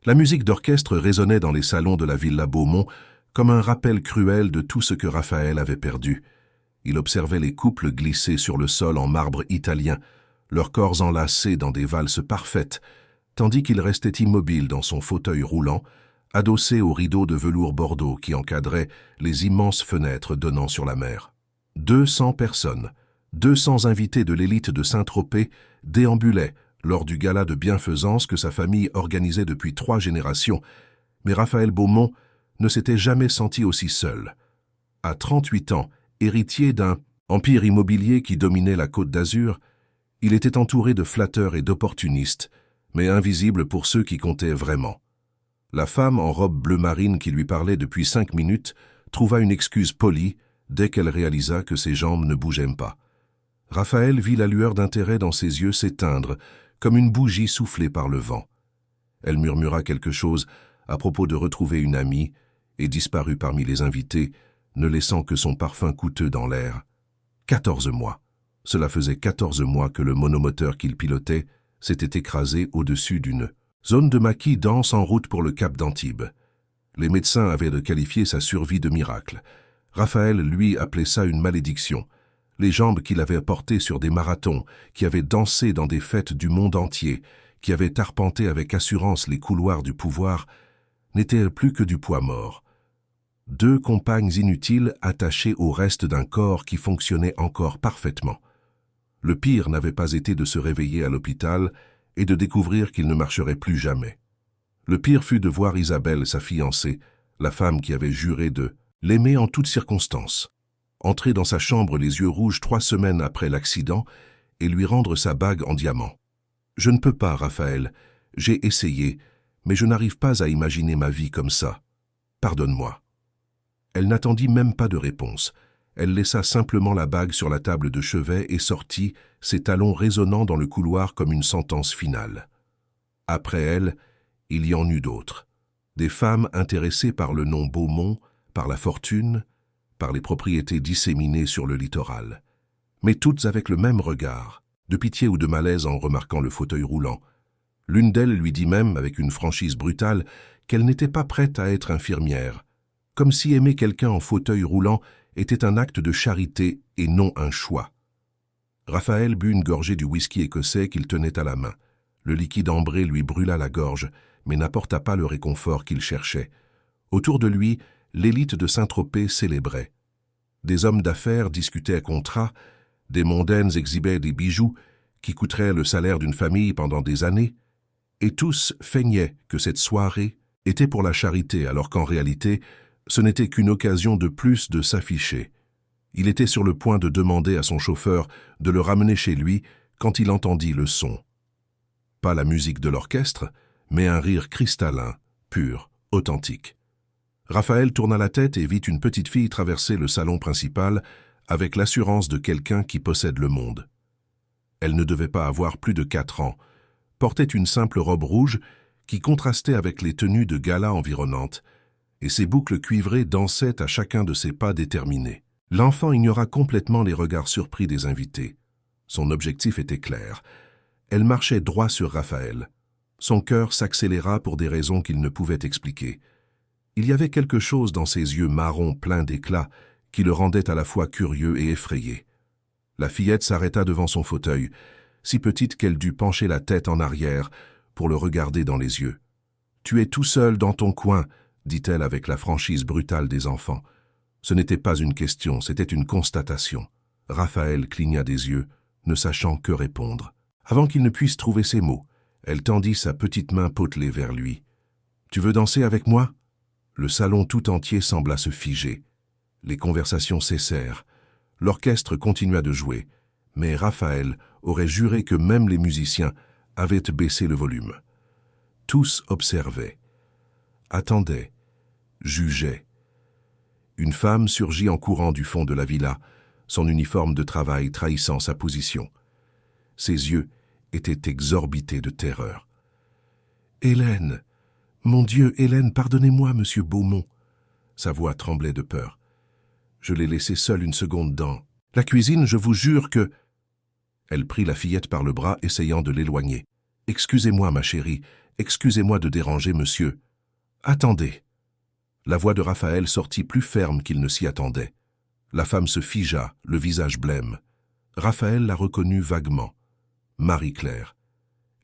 La musique d'orchestre résonnait dans les salons de la Villa Beaumont comme un rappel cruel de tout ce que Raphaël avait perdu. Il observait les couples glisser sur le sol en marbre italien, leurs corps enlacés dans des valses parfaites, tandis qu'il restait immobile dans son fauteuil roulant, adossé aux rideaux de velours bordeaux qui encadraient les immenses fenêtres donnant sur la mer. 200 personnes, 200 invités de l'élite de Saint-Tropez déambulaient lors du gala de bienfaisance que sa famille organisait depuis 3 générations, mais Raphaël Beaumont ne s'était jamais senti aussi seul. À 38 ans, héritier d'un empire immobilier qui dominait la Côte d'Azur, il était entouré de flatteurs et d'opportunistes, mais invisible pour ceux qui comptaient vraiment. La femme en robe bleu marine qui lui parlait depuis 5 minutes trouva une excuse polie dès qu'elle réalisa que ses jambes ne bougeaient pas. Raphaël vit la lueur d'intérêt dans ses yeux s'éteindre, comme une bougie soufflée par le vent. Elle murmura quelque chose à propos de retrouver une amie et disparut parmi les invités, ne laissant que son parfum coûteux dans l'air. 14 mois. Cela faisait 14 mois que le monomoteur qu'il pilotait s'était écrasé au-dessus d'une zone de maquis dense en route pour le cap d'Antibes. Les médecins avaient qualifié sa survie de miracle. Raphaël, lui, appelait ça une malédiction. Les jambes qu'il avait portées sur des marathons, qui avaient dansé dans des fêtes du monde entier, qui avaient arpenté avec assurance les couloirs du pouvoir, n'étaient plus que du poids mort. 2 compagnes inutiles attachées au reste d'un corps qui fonctionnait encore parfaitement. Le pire n'avait pas été de se réveiller à l'hôpital et de découvrir qu'il ne marcherait plus jamais. Le pire fut de voir Isabelle, sa fiancée, la femme qui avait juré de l'aimer en toutes circonstances, entrer dans sa chambre les yeux rouges 3 semaines après l'accident et lui rendre sa bague en diamant. « Je ne peux pas, Raphaël. J'ai essayé, mais je n'arrive pas à imaginer ma vie comme ça. Pardonne-moi. » Elle n'attendit même pas de réponse. Elle laissa simplement la bague sur la table de chevet et sortit, ses talons résonnant dans le couloir comme une sentence finale. Après elle, il y en eut d'autres. Des femmes intéressées par le nom Beaumont, par la fortune, par les propriétés disséminées sur le littoral. Mais toutes avec le même regard, de pitié ou de malaise en remarquant le fauteuil roulant. L'une d'elles lui dit même, avec une franchise brutale, qu'elle n'était pas prête à être infirmière, comme si aimer quelqu'un en fauteuil roulant était un acte de charité et non un choix. Raphaël but une gorgée du whisky écossais qu'il tenait à la main. Le liquide ambré lui brûla la gorge, mais n'apporta pas le réconfort qu'il cherchait. Autour de lui, l'élite de Saint-Tropez célébrait. Des hommes d'affaires discutaient contrats, des mondaines exhibaient des bijoux qui coûteraient le salaire d'une famille pendant des années, et tous feignaient que cette soirée était pour la charité, alors qu'en réalité, ce n'était qu'une occasion de plus de s'afficher. Il était sur le point de demander à son chauffeur de le ramener chez lui quand il entendit le son. Pas la musique de l'orchestre, mais un rire cristallin, pur, authentique. Raphaël tourna la tête et vit une petite fille traverser le salon principal avec l'assurance de quelqu'un qui possède le monde. Elle ne devait pas avoir plus de 4 ans, portait une simple robe rouge qui contrastait avec les tenues de gala environnantes, et ses boucles cuivrées dansaient à chacun de ses pas déterminés. L'enfant ignora complètement les regards surpris des invités. Son objectif était clair. Elle marchait droit sur Raphaël. Son cœur s'accéléra pour des raisons qu'il ne pouvait expliquer. Il y avait quelque chose dans ses yeux marrons pleins d'éclat qui le rendait à la fois curieux et effrayé. La fillette s'arrêta devant son fauteuil, si petite qu'elle dut pencher la tête en arrière pour le regarder dans les yeux. « Tu es tout seul dans ton coin », dit-elle avec la franchise brutale des enfants. Ce n'était pas une question, c'était une constatation. Raphaël cligna des yeux, ne sachant que répondre. Avant qu'il ne puisse trouver ses mots, elle tendit sa petite main potelée vers lui. « Tu veux danser avec moi ?» Le salon tout entier sembla se figer. Les conversations cessèrent. L'orchestre continua de jouer, mais Raphaël aurait juré que même les musiciens avaient baissé le volume. Tous observaient, attendaient, jugeaient. Une femme surgit en courant du fond de la villa, son uniforme de travail trahissant sa position. Ses yeux étaient exorbités de terreur. « Hélène! Mon Dieu, Hélène, pardonnez-moi, monsieur Beaumont !» Sa voix tremblait de peur. « Je l'ai laissée seule une seconde dans la cuisine, je vous jure que... » Elle prit la fillette par le bras, essayant de l'éloigner. « Excusez-moi, ma chérie, Excusez-moi de déranger, monsieur. Attendez. La voix de Raphaël sortit plus ferme qu'il ne s'y attendait. La femme se figea, le visage blême. Raphaël la reconnut vaguement. Marie-Claire.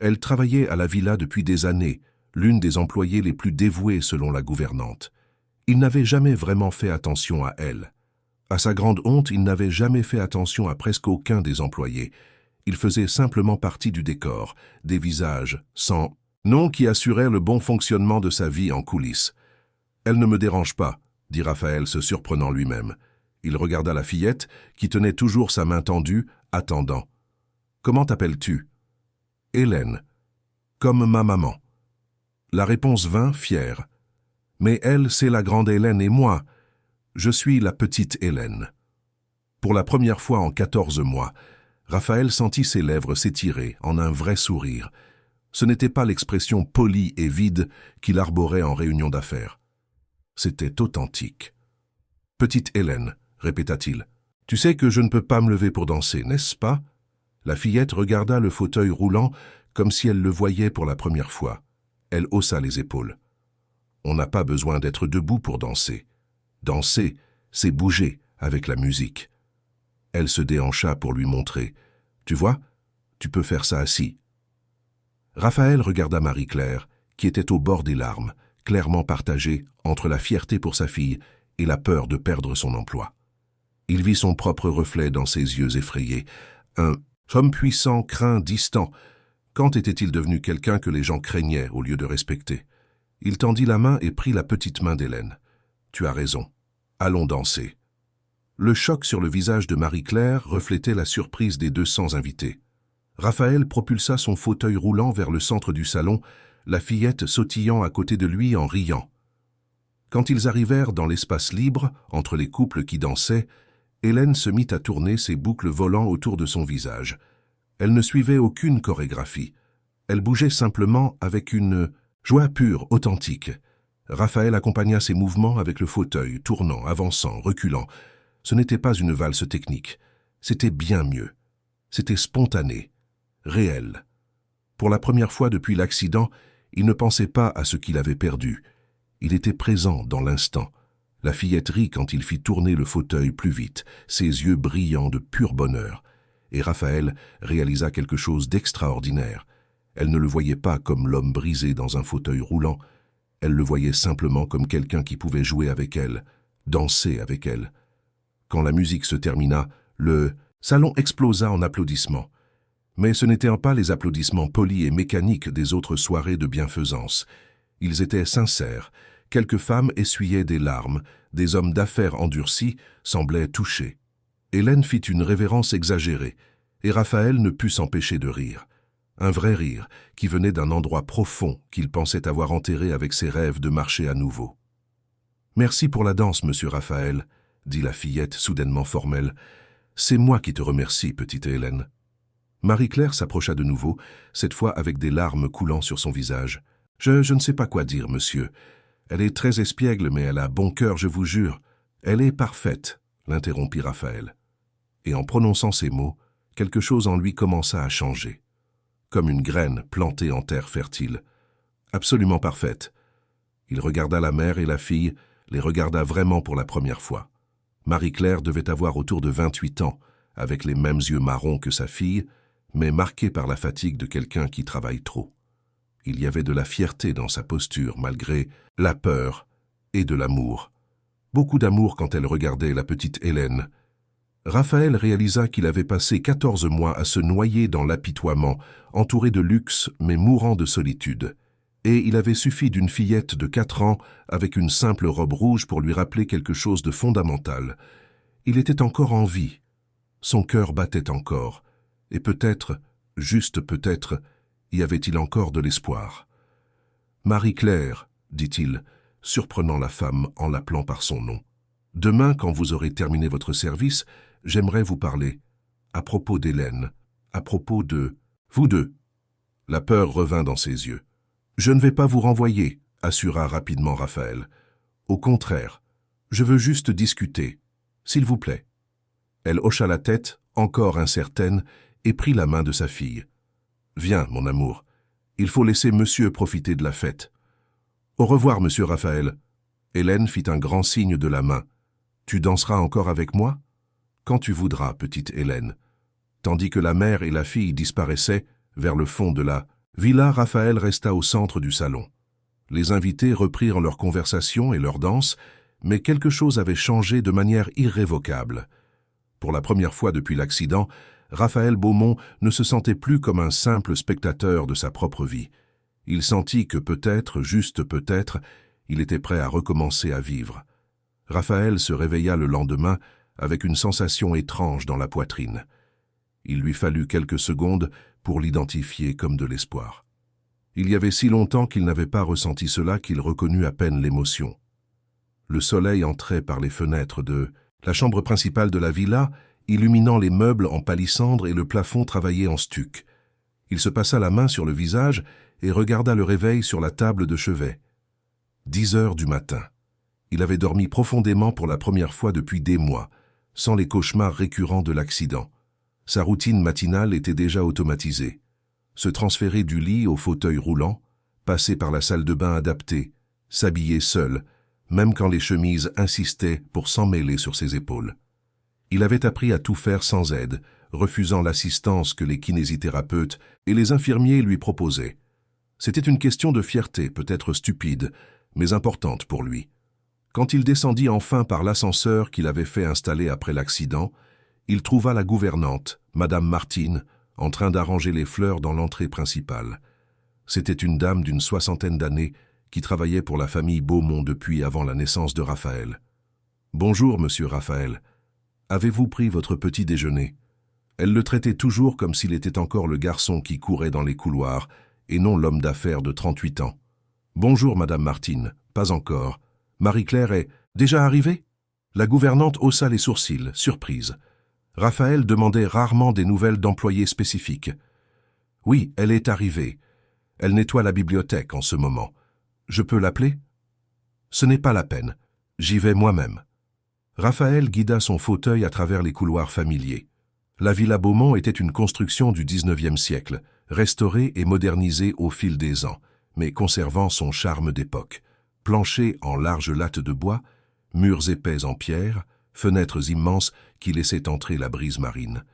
Elle travaillait à la villa depuis des années, l'une des employées les plus dévouées selon la gouvernante. Il n'avait jamais vraiment fait attention à elle. À sa grande honte, il n'avait jamais fait attention à presque aucun des employés. Il faisait simplement partie du décor, des visages, sans nom qui assuraient le bon fonctionnement de sa vie en coulisses. « Elle ne me dérange pas », dit Raphaël, se surprenant lui-même. Il regarda la fillette, qui tenait toujours sa main tendue, attendant. « Comment t'appelles-tu »« Hélène. »« Comme ma maman. » La réponse vint, fière. « Mais elle, c'est la grande Hélène et moi, je suis la petite Hélène. » Pour la première fois en 14 mois, Raphaël sentit ses lèvres s'étirer en un vrai sourire. Ce n'était pas l'expression polie et vide qu'il arborait en réunion d'affaires. C'était authentique. « Petite Hélène, » répéta-t-il, « tu sais que je ne peux pas me lever pour danser, n'est-ce pas ?» La fillette regarda le fauteuil roulant comme si elle le voyait pour la première fois. Elle haussa les épaules. « On n'a pas besoin d'être debout pour danser. Danser, c'est bouger avec la musique. » Elle se déhancha pour lui montrer. « Tu vois, tu peux faire ça assis. » Raphaël regarda Marie-Claire, qui était au bord des larmes, clairement partagée entre la fierté pour sa fille et la peur de perdre son emploi. Il vit son propre reflet dans ses yeux effrayés. Un homme puissant, craint, distant. Quand était-il devenu quelqu'un que les gens craignaient au lieu de respecter? Il tendit la main et prit la petite main d'Hélène. « Tu as raison. Allons danser. » Le choc sur le visage de Marie-Claire reflétait la surprise des 200 invités. Raphaël propulsa son fauteuil roulant vers le centre du salon, la fillette sautillant à côté de lui en riant. Quand ils arrivèrent dans l'espace libre, entre les couples qui dansaient, Hélène se mit à tourner ses boucles volant autour de son visage. Elle ne suivait aucune chorégraphie. Elle bougeait simplement avec une joie pure, authentique. Raphaël accompagna ses mouvements avec le fauteuil, tournant, avançant, reculant. Ce n'était pas une valse technique. C'était bien mieux. C'était spontané, réel. Pour la première fois depuis l'accident, il ne pensait pas à ce qu'il avait perdu. Il était présent dans l'instant. La fillette rit quand il fit tourner le fauteuil plus vite, ses yeux brillants de pur bonheur. Et Raphaël réalisa quelque chose d'extraordinaire. Elle ne le voyait pas comme l'homme brisé dans un fauteuil roulant. Elle le voyait simplement comme quelqu'un qui pouvait jouer avec elle, danser avec elle. Quand la musique se termina, le salon explosa en applaudissements. Mais ce n'étaient pas les applaudissements polis et mécaniques des autres soirées de bienfaisance. Ils étaient sincères. Quelques femmes essuyaient des larmes, des hommes d'affaires endurcis semblaient touchés. Hélène fit une révérence exagérée, et Raphaël ne put s'empêcher de rire. Un vrai rire qui venait d'un endroit profond qu'il pensait avoir enterré avec ses rêves de marcher à nouveau. « Merci pour la danse, monsieur Raphaël, » dit la fillette soudainement formelle. « C'est moi qui te remercie, petite Hélène. » Marie-Claire s'approcha de nouveau, cette fois avec des larmes coulant sur son visage. « Je ne sais pas quoi dire, monsieur. Elle est très espiègle, mais elle a bon cœur, je vous jure. Elle est parfaite, » l'interrompit Raphaël. Et en prononçant ces mots, quelque chose en lui commença à changer. Comme une graine plantée en terre fertile. Absolument parfaite. Il regarda la mère et la fille, les regarda vraiment pour la première fois. Marie-Claire devait avoir autour de 28 ans, avec les mêmes yeux marrons que sa fille, mais marquée par la fatigue de quelqu'un qui travaille trop. Il y avait de la fierté dans sa posture, malgré la peur et de l'amour. Beaucoup d'amour quand elle regardait la petite Hélène. Raphaël réalisa qu'il avait passé 14 mois à se noyer dans l'apitoiement, entouré de luxe mais mourant de solitude. Et il avait suffi d'une fillette de 4 ans avec une simple robe rouge pour lui rappeler quelque chose de fondamental. Il était encore en vie. Son cœur battait encore. Et peut-être, juste peut-être, y avait-il encore de l'espoir. « Marie-Claire, » dit-il, surprenant la femme en l'appelant par son nom. « Demain, quand vous aurez terminé votre service, j'aimerais vous parler. À propos d'Hélène, à propos de vous deux. » La peur revint dans ses yeux. « Je ne vais pas vous renvoyer, » assura rapidement Raphaël. « Au contraire, je veux juste discuter. S'il vous plaît. » Elle hocha la tête, encore incertaine, et prit la main de sa fille. « Viens, mon amour. » Il faut laisser monsieur profiter de la fête. Au revoir, monsieur Raphaël. Hélène fit un grand signe de la main. Tu danseras encore avec moi? Quand tu voudras, petite Hélène. Tandis que la mère et la fille disparaissaient vers le fond de la villa, Raphaël resta au centre du salon. Les invités reprirent leur conversation et leur danse, mais quelque chose avait changé de manière irrévocable. Pour la première fois depuis l'accident, Raphaël Beaumont ne se sentait plus comme un simple spectateur de sa propre vie. Il sentit que peut-être, juste peut-être, il était prêt à recommencer à vivre. Raphaël se réveilla le lendemain avec une sensation étrange dans la poitrine. Il lui fallut quelques secondes pour l'identifier comme de l'espoir. Il y avait si longtemps qu'il n'avait pas ressenti cela qu'il reconnut à peine l'émotion. Le soleil entrait par les fenêtres de la chambre principale de la villa, illuminant les meubles en palissandre et le plafond travaillé en stuc. Il se passa la main sur le visage et regarda le réveil sur la table de chevet. 10 heures du matin. Il avait dormi profondément pour la première fois depuis des mois, sans les cauchemars récurrents de l'accident. Sa routine matinale était déjà automatisée. Se transférer du lit au fauteuil roulant, passer par la salle de bain adaptée, s'habiller seul, même quand les chemises insistaient pour s'emmêler sur ses épaules. Il avait appris à tout faire sans aide, refusant l'assistance que les kinésithérapeutes et les infirmiers lui proposaient. C'était une question de fierté, peut-être stupide, mais importante pour lui. Quand il descendit enfin par l'ascenseur qu'il avait fait installer après l'accident, il trouva la gouvernante, Madame Martine, en train d'arranger les fleurs dans l'entrée principale. C'était une dame d'une 60aine d'années qui travaillait pour la famille Beaumont depuis avant la naissance de Raphaël. « Bonjour, monsieur Raphaël. Avez-vous pris votre petit déjeuner ?» Elle le traitait toujours comme s'il était encore le garçon qui courait dans les couloirs, et non l'homme d'affaires de 38 ans. « Bonjour, madame Martine. Pas encore. Marie-Claire est déjà arrivée ?» La gouvernante haussa les sourcils, surprise. Raphaël demandait rarement des nouvelles d'employés spécifiques. « Oui, elle est arrivée. Elle nettoie la bibliothèque en ce moment. Je peux l'appeler ?»« Ce n'est pas la peine. J'y vais moi-même. » Raphaël guida son fauteuil à travers les couloirs familiers. La villa Beaumont était une construction du XIXe siècle, restaurée et modernisée au fil des ans, mais conservant son charme d'époque. Plancher en larges lattes de bois, murs épais en pierre, fenêtres immenses qui laissaient entrer la brise marine.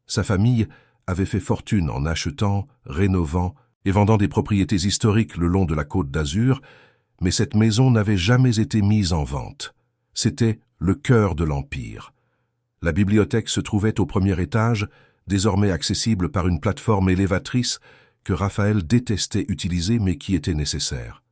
Sa famille avait fait fortune en achetant, rénovant et vendant des propriétés historiques le long de la Côte d'Azur, mais cette maison n'avait jamais été mise en vente. C'était le cœur de l'Empire. La bibliothèque se trouvait au premier étage, désormais accessible par une plateforme élévatrice que Raphaël détestait utiliser mais qui était nécessaire.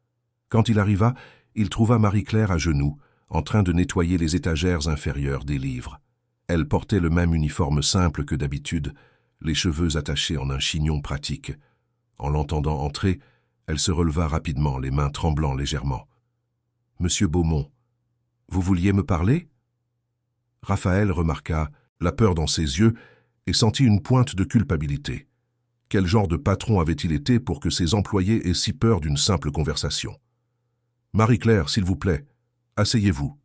Quand il arriva, il trouva Marie-Claire à genoux, en train de nettoyer les étagères inférieures des livres. Elle portait le même uniforme simple que d'habitude, les cheveux attachés en un chignon pratique. En l'entendant entrer, elle se releva rapidement, les mains tremblant légèrement. « Monsieur Beaumont, vous vouliez me parler ?» Raphaël remarqua la peur dans ses yeux et sentit une pointe de culpabilité. Quel genre de patron avait-il été pour que ses employés aient si peur d'une simple conversation? « Marie-Claire, s'il vous plaît, asseyez-vous. »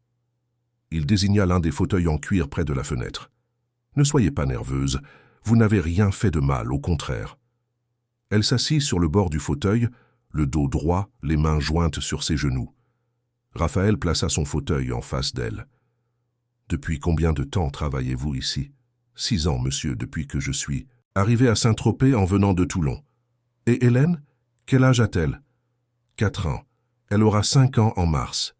Il désigna l'un des fauteuils en cuir près de la fenêtre. « Ne soyez pas nerveuse, vous n'avez rien fait de mal, au contraire. » Elle s'assit sur le bord du fauteuil, le dos droit, les mains jointes sur ses genoux. Raphaël plaça son fauteuil en face d'elle. « Depuis combien de temps travaillez-vous ici ? » « 6 ans, monsieur, depuis que je suis arrivé à Saint-Tropez en venant de Toulon. »« Et Hélène, quel âge a-t-elle ?»« 4 ans. Elle aura 5 ans en mars. »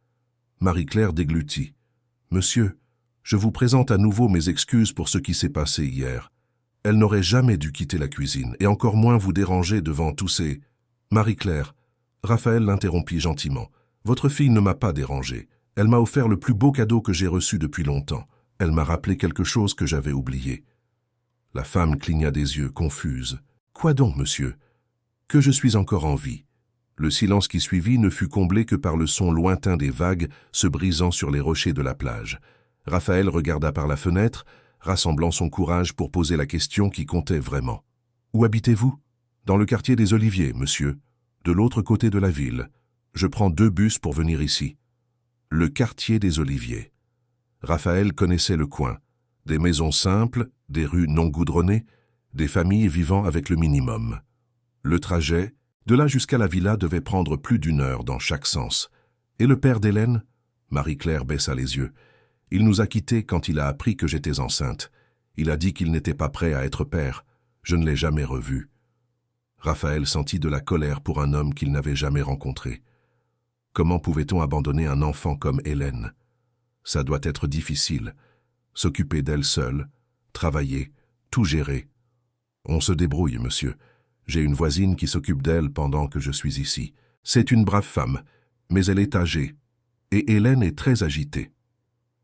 Marie-Claire déglutit. « Monsieur, je vous présente à nouveau mes excuses pour ce qui s'est passé hier. Elle n'aurait jamais dû quitter la cuisine, et encore moins vous déranger devant tous ces... » Marie-Claire, Raphaël l'interrompit gentiment. « Votre fille ne m'a pas dérangé. Elle m'a offert le plus beau cadeau que j'ai reçu depuis longtemps. Elle m'a rappelé quelque chose que j'avais oublié. » La femme cligna des yeux, confuse. « Quoi donc, monsieur ? » ?»« Que je suis encore en vie. » Le silence qui suivit ne fut comblé que par le son lointain des vagues se brisant sur les rochers de la plage. Raphaël regarda par la fenêtre, rassemblant son courage pour poser la question qui comptait vraiment. « Où habitez-vous ? » ?»« Dans le quartier des Oliviers, monsieur. De l'autre côté de la ville. Je prends 2 bus pour venir ici. » Le quartier des Oliviers. Raphaël connaissait le coin. Des maisons simples, des rues non goudronnées, des familles vivant avec le minimum. Le trajet, De là jusqu'à la villa devait prendre plus d'une heure dans chaque sens. Et le père d'Hélène? Marie-Claire baissa les yeux. Il nous a quittés quand il a appris que j'étais enceinte. Il a dit qu'il n'était pas prêt à être père. Je ne l'ai jamais revu. Raphaël sentit de la colère pour un homme qu'il n'avait jamais rencontré. Comment pouvait-on abandonner un enfant comme Hélène? Ça doit être difficile. S'occuper d'elle seule, travailler, tout gérer. On se débrouille, monsieur. J'ai une voisine qui s'occupe d'elle pendant que je suis ici. C'est une brave femme, mais elle est âgée. Et Hélène est très agitée.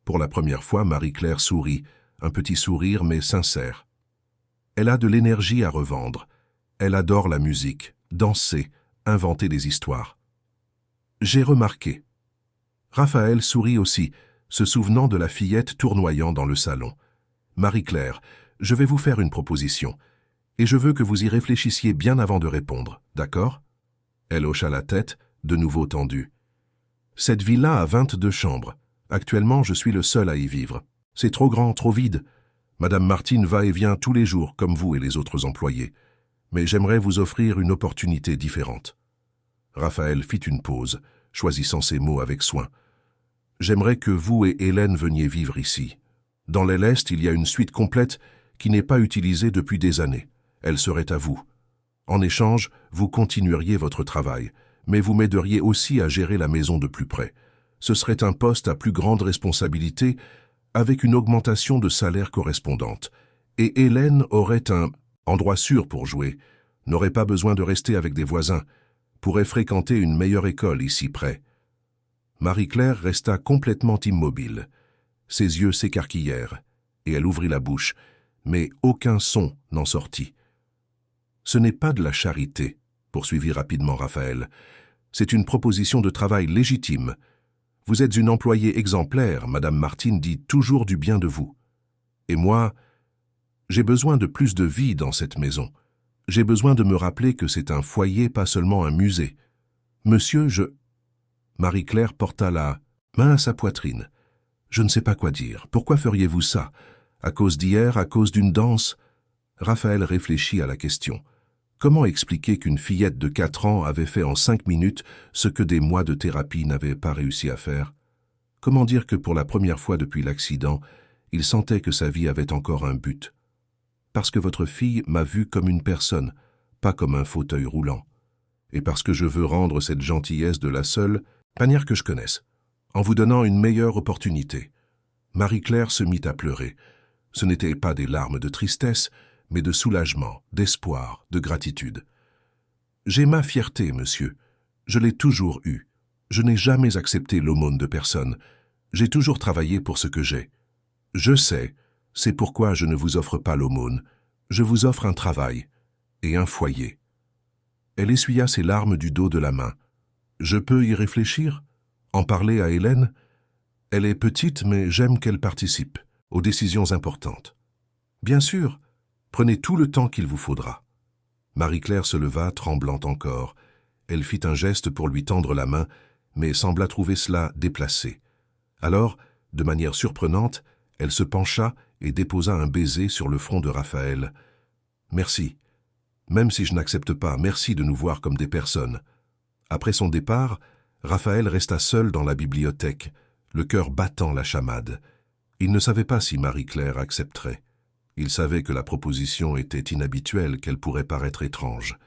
Pour la première fois, Marie-Claire sourit, un petit sourire mais sincère. Elle a de l'énergie à revendre. Elle adore la musique, danser, inventer des histoires. J'ai remarqué. Raphaël sourit aussi, se souvenant de la fillette tournoyant dans le salon. Marie-Claire, je vais vous faire une proposition, et je veux que vous y réfléchissiez bien avant de répondre, d'accord? Elle hocha la tête, de nouveau tendue. Cette villa a 22 chambres. Actuellement, je suis le seul à y vivre. C'est trop grand, trop vide. Madame Martine va et vient tous les jours, comme vous et les autres employés. Mais j'aimerais vous offrir une opportunité différente. Raphaël fit une pause, choisissant ses mots avec soin. J'aimerais que vous et Hélène veniez vivre ici. Dans l'aile Est, il y a une suite complète qui n'est pas utilisée depuis des années. Elle serait à vous. En échange, vous continueriez votre travail, mais vous m'aideriez aussi à gérer la maison de plus près. Ce serait un poste à plus grande responsabilité, avec une augmentation de salaire correspondante. Et Hélène aurait un endroit sûr pour jouer, n'aurait pas besoin de rester avec des voisins, pourrait fréquenter une meilleure école ici près. Marie-Claire resta complètement immobile. Ses yeux s'écarquillèrent, et elle ouvrit la bouche, mais aucun son n'en sortit. « Ce n'est pas de la charité », poursuivit rapidement Raphaël. « C'est une proposition de travail légitime. Vous êtes une employée exemplaire, Madame Martine dit toujours du bien de vous. Et moi, j'ai besoin de plus de vie dans cette maison. J'ai besoin de me rappeler que c'est un foyer, pas seulement un musée. Monsieur, je... » Marie-Claire porta la main à sa poitrine. « Je ne sais pas quoi dire. Pourquoi feriez-vous ça? À cause d'hier, à cause d'une danse ?» Raphaël réfléchit à la question. Comment expliquer qu'une fillette de 4 ans avait fait en 5 minutes ce que des mois de thérapie n'avaient pas réussi à faire? Comment dire que pour la première fois depuis l'accident, il sentait que sa vie avait encore un but? Parce que votre fille m'a vu comme une personne, pas comme un fauteuil roulant. Et parce que je veux rendre cette gentillesse de la seule manière que je connaisse, en vous donnant une meilleure opportunité. Marie-Claire se mit à pleurer. Ce n'étaient pas des larmes de tristesse, mais de soulagement, d'espoir, de gratitude. J'ai ma fierté, monsieur. Je l'ai toujours eue. Je n'ai jamais accepté l'aumône de personne. J'ai toujours travaillé pour ce que j'ai. Je sais, c'est pourquoi je ne vous offre pas l'aumône. Je vous offre un travail et un foyer. Elle essuya ses larmes du dos de la main. Je peux y réfléchir? En parler à Hélène? Elle est petite, mais j'aime qu'elle participe aux décisions importantes. Bien sûr, prenez tout le temps qu'il vous faudra. Marie-Claire se leva, tremblant encore. Elle fit un geste pour lui tendre la main, mais sembla trouver cela déplacé. Alors, de manière surprenante, elle se pencha et déposa un baiser sur le front de Raphaël. « Merci. Même si je n'accepte pas, merci de nous voir comme des personnes. » Après son départ, Raphaël resta seul dans la bibliothèque, le cœur battant la chamade. Il ne savait pas si Marie-Claire accepterait. Il savait que la proposition était inhabituelle, qu'elle pourrait paraître étrange.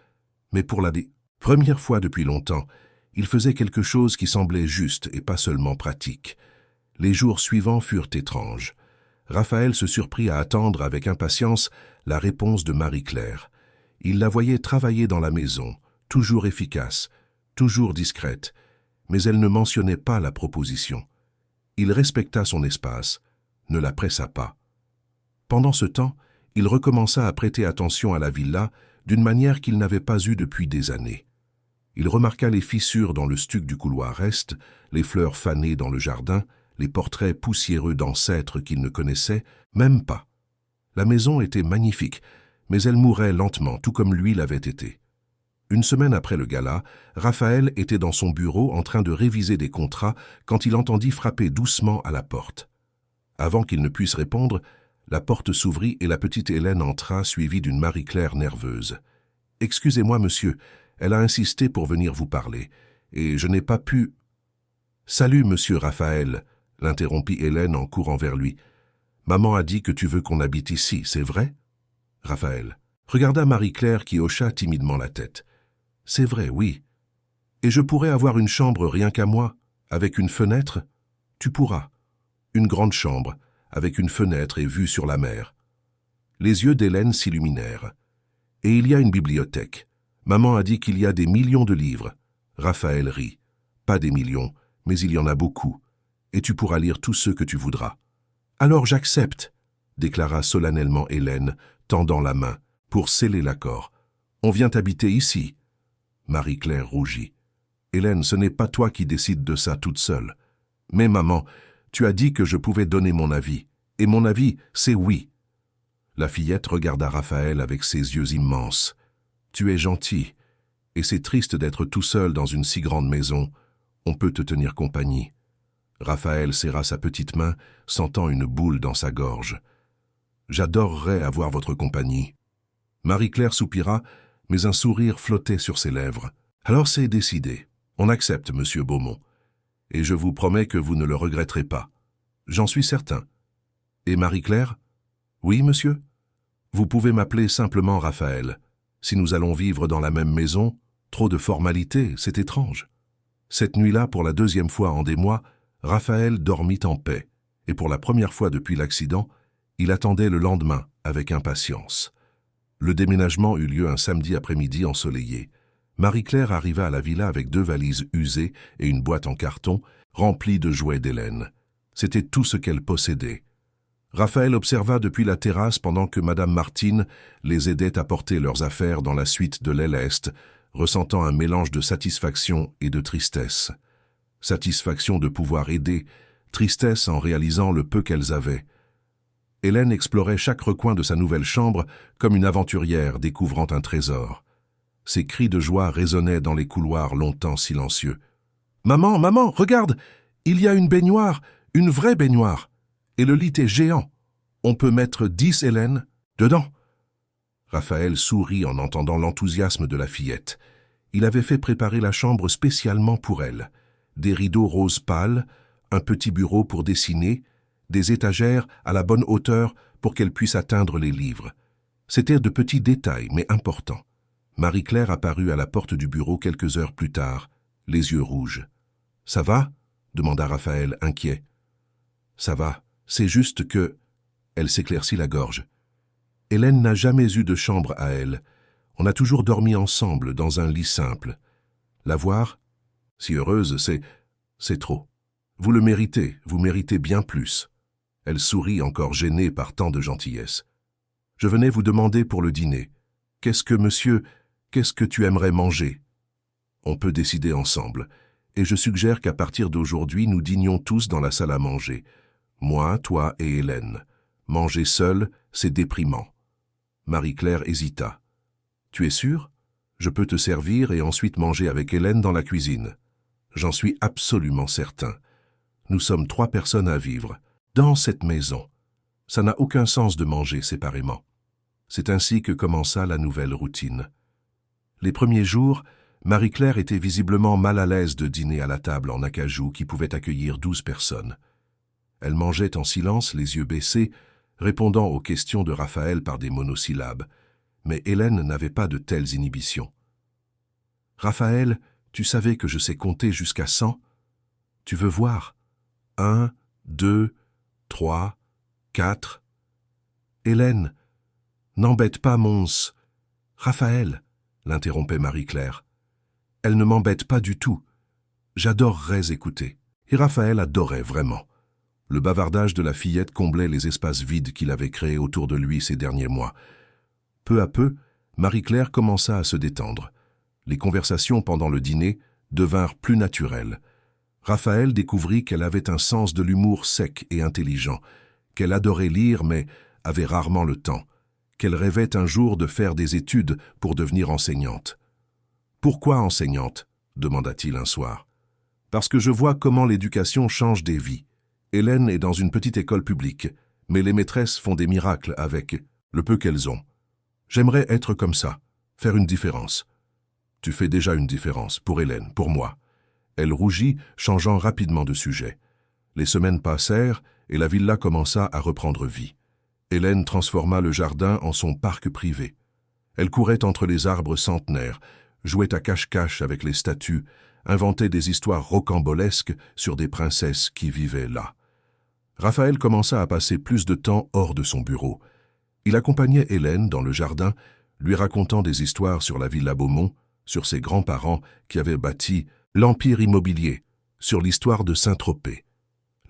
Mais pour la première fois depuis longtemps, il faisait quelque chose qui semblait juste et pas seulement pratique. Les jours suivants furent étranges. Raphaël se surprit à attendre avec impatience la réponse de Marie-Claire. Il la voyait travailler dans la maison, toujours efficace, toujours discrète, mais elle ne mentionnait pas la proposition. Il respecta son espace, ne la pressa pas. Pendant ce temps, il recommença à prêter attention à la villa d'une manière qu'il n'avait pas eue depuis des années. Il remarqua les fissures dans le stuc du couloir est, les fleurs fanées dans le jardin, les portraits poussiéreux d'ancêtres qu'il ne connaissait même pas. La maison était magnifique, mais elle mourait lentement, tout comme lui l'avait été. Une semaine après le gala, Raphaël était dans son bureau en train de réviser des contrats quand il entendit frapper doucement à la porte. Avant qu'il ne puisse répondre, la porte s'ouvrit et la petite Hélène entra, suivie d'une Marie-Claire nerveuse. « Excusez-moi, monsieur, Elle a insisté pour venir vous parler, et je n'ai pas pu... Salut, monsieur Raphaël, l'interrompit Hélène en courant vers lui. Maman a dit que tu veux qu'on habite ici, c'est vrai? Raphaël regarda Marie-Claire qui hocha timidement la tête. C'est vrai, oui. Et je pourrais avoir une chambre rien qu'à moi, avec une fenêtre? Tu pourras. Une grande chambre, avec une fenêtre et vue sur la mer. Les yeux d'Hélène s'illuminèrent. Et il y a une bibliothèque. Maman a dit qu'il y a des millions de livres. Raphaël rit. Pas des millions, mais il y en a beaucoup. Et tu pourras lire tous ceux que tu voudras. Alors j'accepte, déclara solennellement Hélène, tendant la main, pour sceller l'accord. On vient habiter ici. Marie-Claire rougit. Hélène, ce n'est pas toi qui décides de ça toute seule. Mais maman, tu as dit que je pouvais donner mon avis. Et mon avis, c'est oui. La fillette regarda Raphaël avec ses yeux immenses. Tu es gentil, et c'est triste d'être tout seul dans une si grande maison. On peut te tenir compagnie. Raphaël serra sa petite main, sentant une boule dans sa gorge. J'adorerais avoir votre compagnie. Marie-Claire soupira, mais un sourire flottait sur ses lèvres. Alors c'est décidé. On accepte, monsieur Beaumont. Et je vous promets que vous ne le regretterez pas. J'en suis certain. Et Marie-Claire? Oui, monsieur? Vous pouvez m'appeler simplement Raphaël. Si nous allons vivre dans la même maison, trop de formalités, c'est étrange. Cette nuit-là, pour la deuxième fois en des mois, Raphaël dormit en paix, et pour la première fois depuis l'accident, il attendait le lendemain avec impatience. Le déménagement eut lieu un samedi après-midi ensoleillé. Marie-Claire arriva à la villa avec 2 valises usées et une boîte en carton remplie de jouets d'Hélène. C'était tout ce qu'elle possédait. Raphaël observa depuis la terrasse pendant que Madame Martine les aidait à porter leurs affaires dans la suite de l'aile est, ressentant un mélange de satisfaction et de tristesse. Satisfaction de pouvoir aider, tristesse en réalisant le peu qu'elles avaient. Hélène explorait chaque recoin de sa nouvelle chambre comme une aventurière découvrant un trésor. Ses cris de joie résonnaient dans les couloirs longtemps silencieux. « Maman, maman, regarde! Il y a une baignoire, une vraie baignoire! Et le lit est géant. On peut mettre 10 Hélène dedans. » Raphaël sourit en entendant l'enthousiasme de la fillette. Il avait fait préparer la chambre spécialement pour elle. Des rideaux rose pâle, un petit bureau pour dessiner, des étagères à la bonne hauteur pour qu'elle puisse atteindre les livres. C'étaient de petits détails, mais importants. Marie-Claire apparut à la porte du bureau quelques heures plus tard, les yeux rouges. « Ça va ?» demanda Raphaël, inquiet. « Ça va, c'est juste que... » Elle s'éclaircit la gorge. « Hélène n'a jamais eu de chambre à elle. On a toujours dormi ensemble dans un lit simple. La voir, si heureuse, c'est trop. Vous le méritez, vous méritez bien plus. » Elle sourit encore gênée par tant de gentillesse. « Je venais vous demander pour le dîner. Qu'est-ce que tu aimerais manger? On peut décider ensemble, et je suggère qu'à partir d'aujourd'hui, nous dînions tous dans la salle à manger. Moi, toi et Hélène. Manger seul, c'est déprimant. » Marie-Claire hésita. « Tu es sûr? Je peux te servir et ensuite manger avec Hélène dans la cuisine. J'en suis absolument certain. Nous sommes 3 personnes à vivre, dans cette maison. Ça n'a aucun sens de manger séparément. » C'est ainsi que commença la nouvelle routine. Les premiers jours, Marie-Claire était visiblement mal à l'aise de dîner à la table en acajou qui pouvait accueillir 12 personnes. Elle mangeait en silence, les yeux baissés, répondant aux questions de Raphaël par des monosyllabes. Mais Hélène n'avait pas de telles inhibitions. « Raphaël, tu savais que je sais compter jusqu'à 100? Tu veux voir? 1, 2, 3, 4... Hélène, n'embête pas Mons. Raphaël, l'interrompait Marie-Claire. Elle ne m'embête pas du tout. J'adorerais écouter. Et Raphaël adorait vraiment. Le bavardage de la fillette comblait les espaces vides qu'il avait créés autour de lui ces derniers mois. Peu à peu, Marie-Claire commença à se détendre. Les conversations pendant le dîner devinrent plus naturelles. Raphaël découvrit qu'elle avait un sens de l'humour sec et intelligent, qu'elle adorait lire mais avait rarement le temps, qu'elle rêvait un jour de faire des études pour devenir enseignante. « Pourquoi enseignante ?» demanda-t-il un soir. « Parce que je vois comment l'éducation change des vies. Hélène est dans une petite école publique, mais les maîtresses font des miracles avec le peu qu'elles ont. J'aimerais être comme ça, faire une différence. » Tu fais déjà une différence, pour Hélène, pour moi. Elle rougit, changeant rapidement de sujet. Les semaines passèrent et la villa commença à reprendre vie. Hélène transforma le jardin en son parc privé. Elle courait entre les arbres centenaires, jouait à cache-cache avec les statues, inventait des histoires rocambolesques sur des princesses qui vivaient là. Raphaël commença à passer plus de temps hors de son bureau. Il accompagnait Hélène dans le jardin, lui racontant des histoires sur la villa Beaumont, sur ses grands-parents qui avaient bâti l'empire immobilier, sur l'histoire de Saint-Tropez.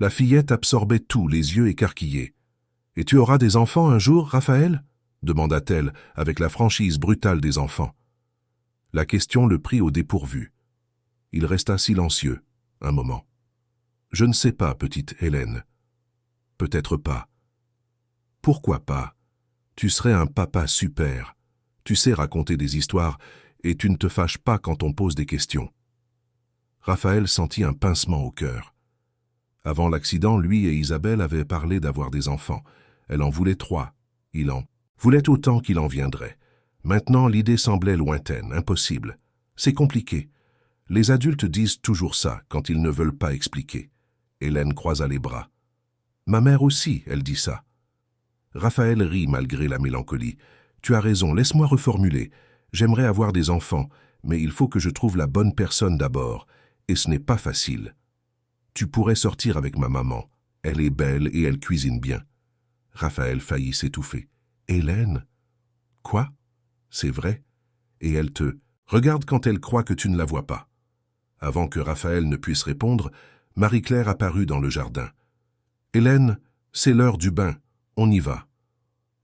La fillette absorbait tout, les yeux écarquillés. « Et tu auras des enfants un jour, Raphaël ?» demanda-t-elle avec la franchise brutale des enfants. La question le prit au dépourvu. Il resta silencieux, un moment. « Je ne sais pas, petite Hélène. »« Peut-être pas. »« Pourquoi pas? Tu serais un papa super. Tu sais raconter des histoires et tu ne te fâches pas quand on pose des questions. » Raphaël sentit un pincement au cœur. Avant l'accident, lui et Isabelle avaient parlé d'avoir des enfants. Elle en voulait 3. Il en voulait autant qu'il en viendrait. Maintenant, l'idée semblait lointaine, impossible. C'est compliqué. Les adultes disent toujours ça quand ils ne veulent pas expliquer. Hélène croisa les bras. « Ma mère aussi, elle dit ça. » Raphaël rit malgré la mélancolie. « Tu as raison, laisse-moi reformuler. J'aimerais avoir des enfants, mais il faut que je trouve la bonne personne d'abord, et ce n'est pas facile. Tu pourrais sortir avec ma maman. Elle est belle et elle cuisine bien. » Raphaël faillit s'étouffer. « Hélène? Quoi? C'est vrai? Et elle te regarde quand elle croit que tu ne la vois pas. » Avant que Raphaël ne puisse répondre, Marie-Claire apparut dans le jardin. « Hélène, c'est l'heure du bain. On y va. »«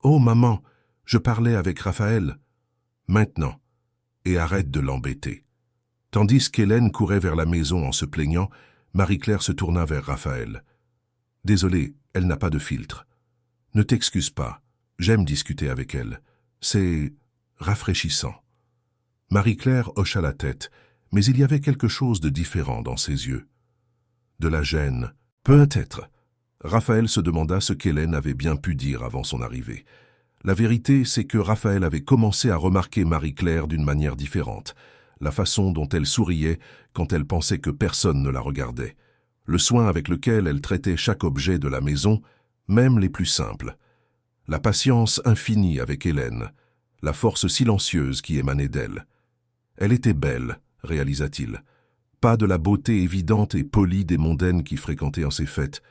Oh, maman, je parlais avec Raphaël. »« Maintenant. Et arrête de l'embêter. » Tandis qu'Hélène courait vers la maison en se plaignant, Marie-Claire se tourna vers Raphaël. « Désolée, elle n'a pas de filtre. Ne t'excuse pas. J'aime discuter avec elle. C'est rafraîchissant. » Marie-Claire hocha la tête, mais il y avait quelque chose de différent dans ses yeux. De la gêne. Peut-être. Raphaël se demanda ce qu'Hélène avait bien pu dire avant son arrivée. La vérité, c'est que Raphaël avait commencé à remarquer Marie-Claire d'une manière différente. La façon dont elle souriait quand elle pensait que personne ne la regardait. Le soin avec lequel elle traitait chaque objet de la maison, même les plus simples. La patience infinie avec Hélène. La force silencieuse qui émanait d'elle. Elle était belle, réalisa-t-il. Pas de la beauté évidente et polie des mondaines qui fréquentaient en ses fêtes.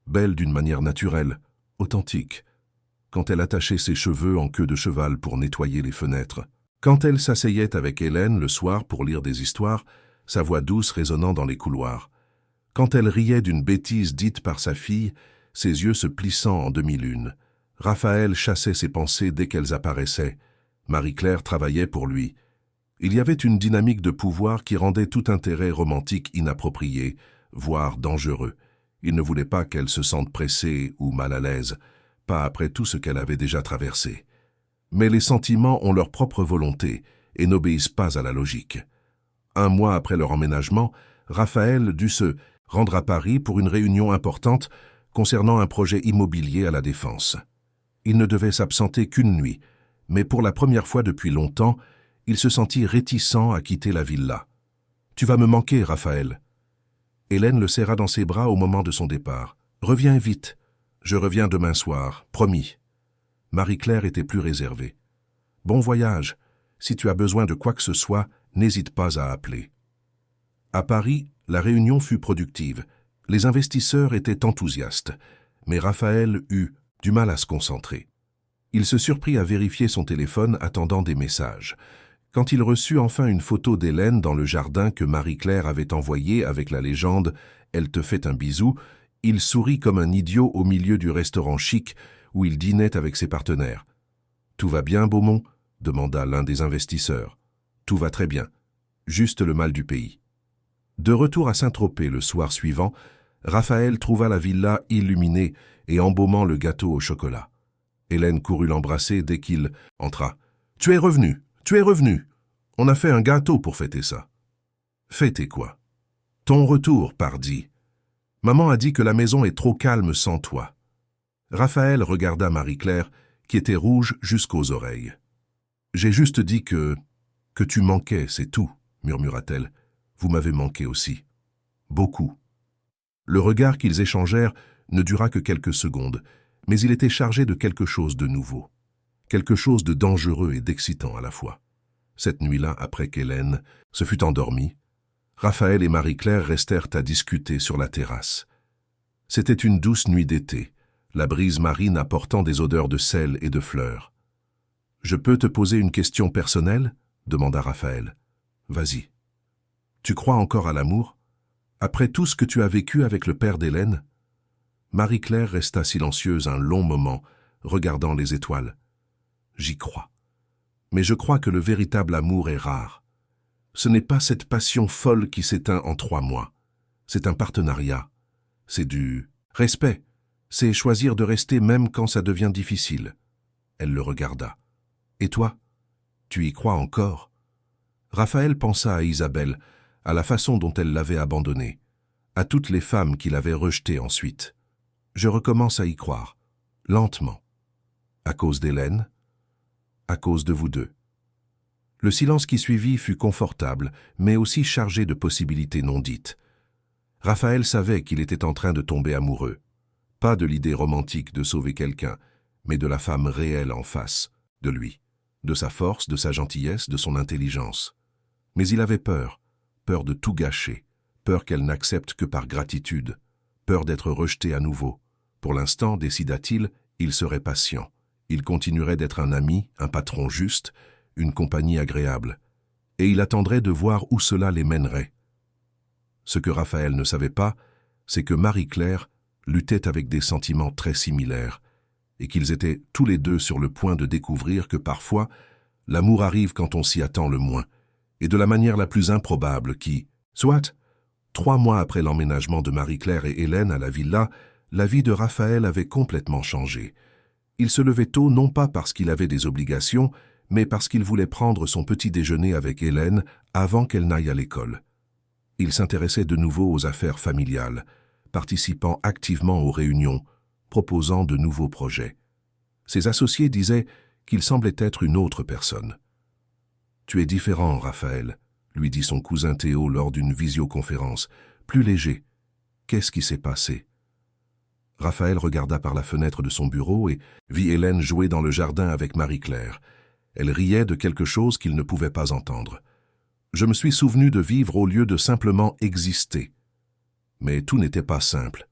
Belle d'une manière naturelle, authentique. Quand elle attachait ses cheveux en queue de cheval pour nettoyer les fenêtres. Quand elle s'asseyait avec Hélène le soir pour lire des histoires, sa voix douce résonnant dans les couloirs. Quand elle riait d'une bêtise dite par sa fille, ses yeux se plissant en demi-lune. Raphaël chassait ses pensées dès qu'elles apparaissaient. Marie-Claire travaillait pour lui. Il y avait une dynamique de pouvoir qui rendait tout intérêt romantique inapproprié, voire dangereux. Il ne voulait pas qu'elle se sente pressée ou mal à l'aise, pas après tout ce qu'elle avait déjà traversé. Mais les sentiments ont leur propre volonté et n'obéissent pas à la logique. 1 mois après leur emménagement, Raphaël dut se rendre à Paris pour une réunion importante concernant un projet immobilier à la Défense. Il ne devait s'absenter qu'une nuit, mais pour la première fois depuis longtemps, il se sentit réticent à quitter la villa. « Tu vas me manquer, Raphaël. » Hélène le serra dans ses bras au moment de son départ. « Reviens vite. Je reviens demain soir, promis. » Marie-Claire était plus réservée. « Bon voyage. Si tu as besoin de quoi que ce soit, n'hésite pas à appeler. » À Paris, la réunion fut productive. Les investisseurs étaient enthousiastes, mais Raphaël eut du mal à se concentrer. Il se surprit à vérifier son téléphone attendant des messages. Quand il reçut enfin une photo d'Hélène dans le jardin que Marie-Claire avait envoyée avec la légende « Elle te fait un bisou », il sourit comme un idiot au milieu du restaurant chic où il dînait avec ses partenaires. « Tout va bien, Beaumont ?» demanda l'un des investisseurs. « Tout va très bien. Juste le mal du pays. » De retour à Saint-Tropez le soir suivant, Raphaël trouva la villa illuminée et embaumant le gâteau au chocolat. Hélène courut l'embrasser dès qu'il entra. « Tu es revenu, tu es revenu. On a fait un gâteau pour fêter ça. »« Fêter quoi ?»« Ton retour, pardi. Maman a dit que la maison est trop calme sans toi. » Raphaël regarda Marie-Claire, qui était rouge jusqu'aux oreilles. « J'ai juste dit que Que tu manquais, c'est tout, murmura-t-elle. Vous m'avez manqué aussi. Beaucoup. Le regard qu'ils échangèrent ne dura que quelques secondes, mais il était chargé de quelque chose de nouveau. Quelque chose de dangereux et d'excitant à la fois. Cette nuit-là, après qu'Hélène se fut endormie, Raphaël et Marie-Claire restèrent à discuter sur la terrasse. C'était une douce nuit d'été, la brise marine apportant des odeurs de sel et de fleurs. « Je peux te poser une question personnelle ?» demanda Raphaël. « Vas-y. Tu crois encore à l'amour? Après tout ce que tu as vécu avec le père d'Hélène ?» Marie-Claire resta silencieuse un long moment, regardant les étoiles. « J'y crois. Mais je crois que le véritable amour est rare. Ce n'est pas cette passion folle qui s'éteint en 3 mois. C'est un partenariat. C'est du respect. C'est choisir de rester même quand ça devient difficile. » Elle le regarda. « Et toi? Tu y crois encore ?» Raphaël pensa à Isabelle, à la façon dont elle l'avait abandonnée, à toutes les femmes qu'il avait rejetées ensuite. « Je recommence à y croire, lentement. À cause d'Hélène, à cause de vous deux. » Le silence qui suivit fut confortable, mais aussi chargé de possibilités non dites. Raphaël savait qu'il était en train de tomber amoureux. Pas de l'idée romantique de sauver quelqu'un, mais de la femme réelle en face, de lui, de sa force, de sa gentillesse, de son intelligence. Mais il avait peur de tout gâcher, peur qu'elle n'accepte que par gratitude, peur d'être rejeté à nouveau. Pour l'instant, décida-t-il, il serait patient. Il continuerait d'être un ami, un patron juste, une compagnie agréable, et il attendrait de voir où cela les mènerait. Ce que Raphaël ne savait pas, c'est que Marie-Claire luttait avec des sentiments très similaires, et qu'ils étaient tous les deux sur le point de découvrir que parfois, l'amour arrive quand on s'y attend le moins, et de la manière la plus improbable qui, soit, 3 mois après l'emménagement de Marie-Claire et Hélène à la villa, la vie de Raphaël avait complètement changé. Il se levait tôt non pas parce qu'il avait des obligations, mais parce qu'il voulait prendre son petit déjeuner avec Hélène avant qu'elle n'aille à l'école. Il s'intéressait de nouveau aux affaires familiales, participant activement aux réunions, proposant de nouveaux projets. Ses associés disaient qu'il semblait être une autre personne. « Tu es différent, Raphaël », lui dit son cousin Théo lors d'une visioconférence, plus léger. « Qu'est-ce qui s'est passé ?» Raphaël regarda par la fenêtre de son bureau et vit Hélène jouer dans le jardin avec Marie-Claire. Elle riait de quelque chose qu'il ne pouvait pas entendre. « Je me suis souvenu de vivre au lieu de simplement exister. » Mais tout n'était pas simple.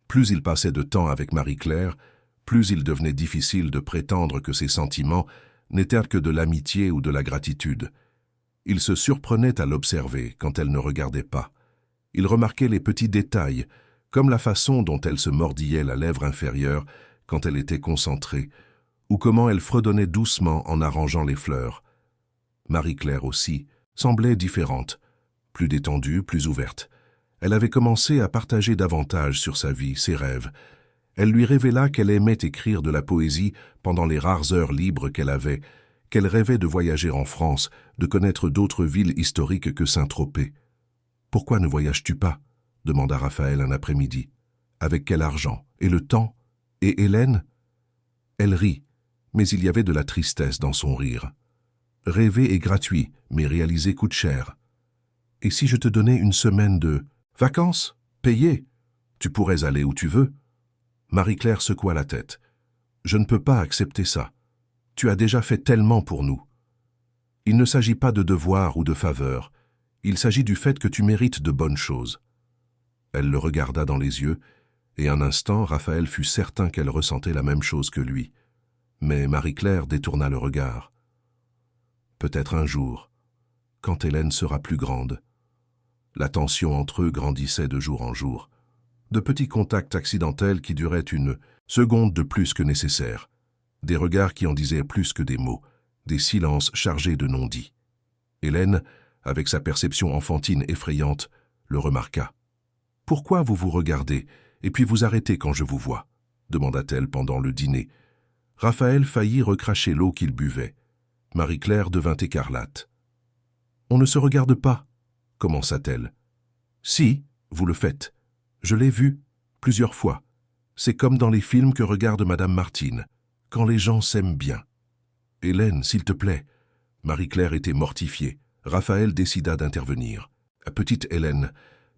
Plus il passait de temps avec Marie-Claire, plus il devenait difficile de prétendre que ses sentiments n'étaient que de l'amitié ou de la gratitude. Il se surprenait à l'observer quand elle ne regardait pas. Il remarquait les petits détails, comme la façon dont elle se mordillait la lèvre inférieure quand elle était concentrée, ou comment elle fredonnait doucement en arrangeant les fleurs. Marie-Claire aussi semblait différente, plus détendue, plus ouverte. Elle avait commencé à partager davantage sur sa vie, ses rêves. Elle lui révéla qu'elle aimait écrire de la poésie pendant les rares heures libres qu'elle rêvait de voyager en France, de connaître d'autres villes historiques que Saint-Tropez. « Pourquoi ne voyages-tu pas ?» demanda Raphaël un après-midi. « Avec quel argent? Et le temps? Et Hélène ?» Elle rit, mais il y avait de la tristesse dans son rire. « Rêver est gratuit, mais réaliser coûte cher. Et si je te donnais une semaine de vacances, payées, tu pourrais aller où tu veux. » Marie-Claire secoua la tête. « Je ne peux pas accepter ça. Tu as déjà fait tellement pour nous. Il ne s'agit pas de devoir ou de faveur. Il s'agit du fait que tu mérites de bonnes choses. » Elle le regarda dans les yeux, et un instant, Raphaël fut certain qu'elle ressentait la même chose que lui. Mais Marie-Claire détourna le regard. « Peut-être un jour, quand Hélène sera plus grande. » La tension entre eux grandissait de jour en jour. De petits contacts accidentels qui duraient une seconde de plus que nécessaire. Des regards qui en disaient plus que des mots. Des silences chargés de non-dits. Hélène, avec sa perception enfantine effrayante, le remarqua. « Pourquoi vous vous regardez, et puis vous arrêtez quand je vous vois ?» demanda-t-elle pendant le dîner. Raphaël faillit recracher l'eau qu'il buvait. Marie-Claire devint écarlate. « On ne se regarde pas, » commença-t-elle. « Si, vous le faites. Je l'ai vu, plusieurs fois. C'est comme dans les films que regarde Madame Martine, quand les gens s'aiment bien. »« Hélène, s'il te plaît. » Marie-Claire était mortifiée. Raphaël décida d'intervenir. « Petite Hélène,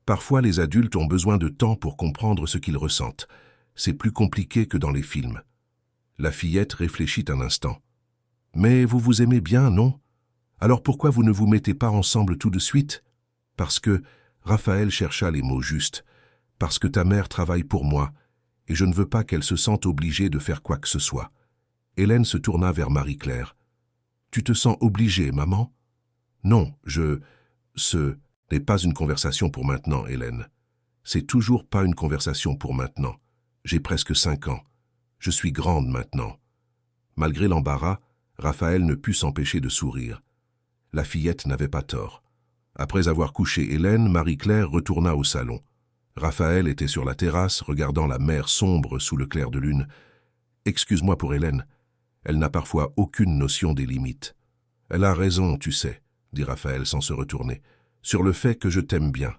parfois les adultes ont besoin de temps pour comprendre ce qu'ils ressentent. C'est plus compliqué que dans les films. » La fillette réfléchit un instant. « Mais vous vous aimez bien, non? Alors pourquoi vous ne vous mettez pas ensemble tout de suite? » « Parce que, Raphaël chercha les mots justes, parce que ta mère travaille pour moi, et je ne veux pas qu'elle se sente obligée de faire quoi que ce soit. » Hélène se tourna vers Marie-Claire. « Tu te sens obligée, maman? »« Non, Ce n'est pas une conversation pour maintenant, Hélène. C'est toujours pas une conversation pour maintenant. J'ai presque 5 ans. Je suis grande maintenant. » Malgré l'embarras, Raphaël ne put s'empêcher de sourire. La fillette n'avait pas tort. Après avoir couché Hélène, Marie-Claire retourna au salon. Raphaël était sur la terrasse, regardant la mer sombre sous le clair de lune. « Excuse-moi pour Hélène. Elle n'a parfois aucune notion des limites. »« Elle a raison, tu sais, » dit Raphaël sans se retourner, « sur le fait que je t'aime bien. »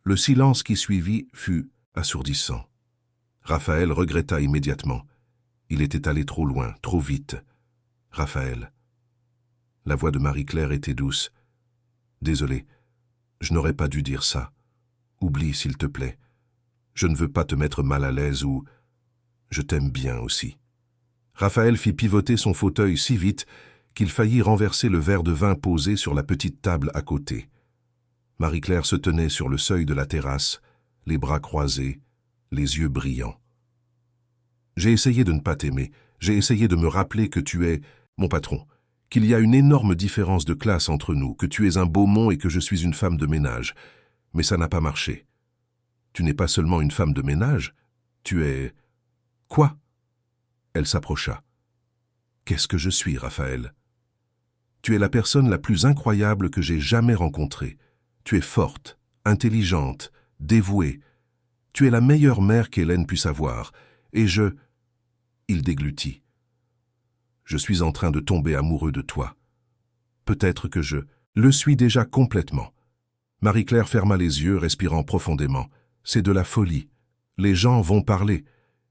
Le silence qui suivit fut assourdissant. Raphaël regretta immédiatement. Il était allé trop loin, trop vite. « Raphaël. » La voix de Marie-Claire était douce. « Désolé, je n'aurais pas dû dire ça. Oublie, s'il te plaît. Je ne veux pas te mettre mal à l'aise ou... Je t'aime bien aussi. » Raphaël fit pivoter son fauteuil si vite qu'il faillit renverser le verre de vin posé sur la petite table à côté. Marie-Claire se tenait sur le seuil de la terrasse, les bras croisés, les yeux brillants. « J'ai essayé de ne pas t'aimer. J'ai essayé de me rappeler que tu es mon patron. Qu'il y a une énorme différence de classe entre nous, que tu es un Beaumont et que je suis une femme de ménage. Mais ça n'a pas marché. Tu n'es pas seulement une femme de ménage, tu es... » « Quoi ?» Elle s'approcha. « Qu'est-ce que je suis, Raphaël? Tu es la personne la plus incroyable que j'ai jamais rencontrée. Tu es forte, intelligente, dévouée. Tu es la meilleure mère qu'Hélène puisse avoir. Et je... » Il déglutit. « Je suis en train de tomber amoureux de toi. Peut-être que je le suis déjà complètement. » Marie-Claire ferma les yeux, respirant profondément. « C'est de la folie. Les gens vont parler.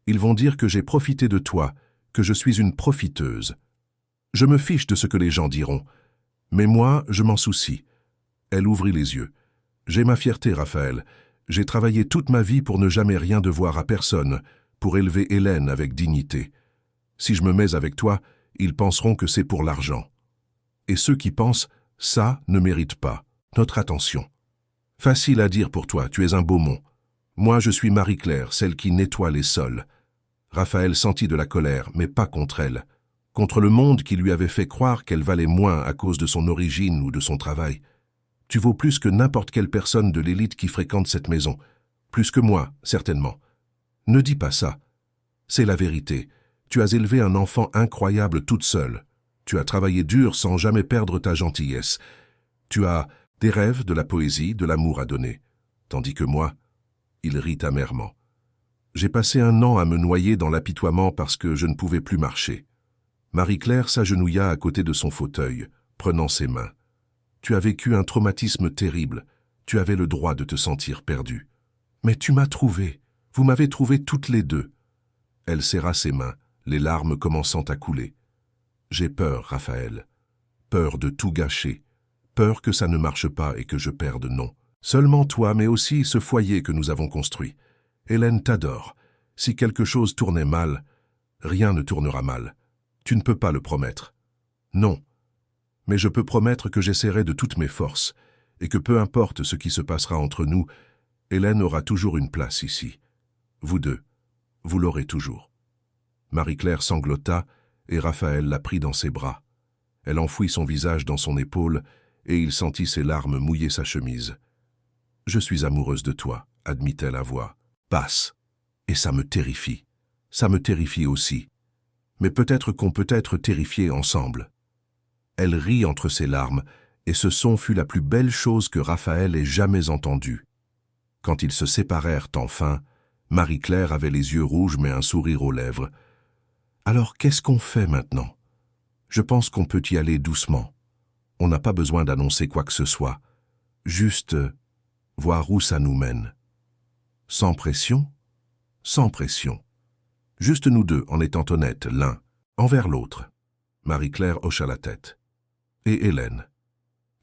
Ils vont dire que j'ai profité de toi, que je suis une profiteuse. Je me fiche de ce que les gens diront. Mais moi, je m'en soucie. » Elle ouvrit les yeux. « J'ai ma fierté, Raphaël. J'ai travaillé toute ma vie pour ne jamais rien devoir à personne, pour élever Hélène avec dignité. Si je me mets avec toi, ils penseront que c'est pour l'argent. Et ceux qui pensent, ça ne mérite pas notre attention. Facile à dire pour toi, tu es un Beaumont. Moi, je suis Marie-Claire, celle qui nettoie les sols. » Raphaël sentit de la colère, mais pas contre elle. Contre le monde qui lui avait fait croire qu'elle valait moins à cause de son origine ou de son travail. « Tu vaux plus que n'importe quelle personne de l'élite qui fréquente cette maison. Plus que moi, certainement. Ne dis pas ça. C'est la vérité. Tu as élevé un enfant incroyable toute seule. Tu as travaillé dur sans jamais perdre ta gentillesse. Tu as des rêves, de la poésie, de l'amour à donner. Tandis que moi, il rit amèrement. J'ai passé un an à me noyer dans l'apitoiement parce que je ne pouvais plus marcher. » Marie-Claire s'agenouilla à côté de son fauteuil, prenant ses mains. « Tu as vécu un traumatisme terrible. Tu avais le droit de te sentir perdue. Mais tu m'as trouvée. Vous m'avez trouvée toutes les deux. » Elle serra ses mains, les larmes commençant à couler. « J'ai peur, Raphaël. Peur de tout gâcher. Peur que ça ne marche pas et que je perde non. Seulement toi, mais aussi ce foyer que nous avons construit. Hélène t'adore. Si quelque chose tournait mal, rien ne tournera mal. Tu ne peux pas le promettre. Non. Mais je peux promettre que j'essaierai de toutes mes forces, et que peu importe ce qui se passera entre nous, Hélène aura toujours une place ici. Vous deux, vous l'aurez toujours. » Marie-Claire sanglota, et Raphaël la prit dans ses bras. Elle enfouit son visage dans son épaule, et il sentit ses larmes mouiller sa chemise. « Je suis amoureuse de toi, » admit-elle à voix basse. « Et ça me terrifie. Ça me terrifie aussi. Mais peut-être qu'on peut être terrifiés ensemble. » Elle rit entre ses larmes, et ce son fut la plus belle chose que Raphaël ait jamais entendue. Quand ils se séparèrent enfin, Marie-Claire avait les yeux rouges mais un sourire aux lèvres. « Alors qu'est-ce qu'on fait maintenant? Je pense qu'on peut y aller doucement. On n'a pas besoin d'annoncer quoi que ce soit. Juste voir où ça nous mène. Sans pression? Sans pression. Juste nous deux en étant honnêtes l'un envers l'autre. » Marie-Claire hocha la tête. Et Hélène.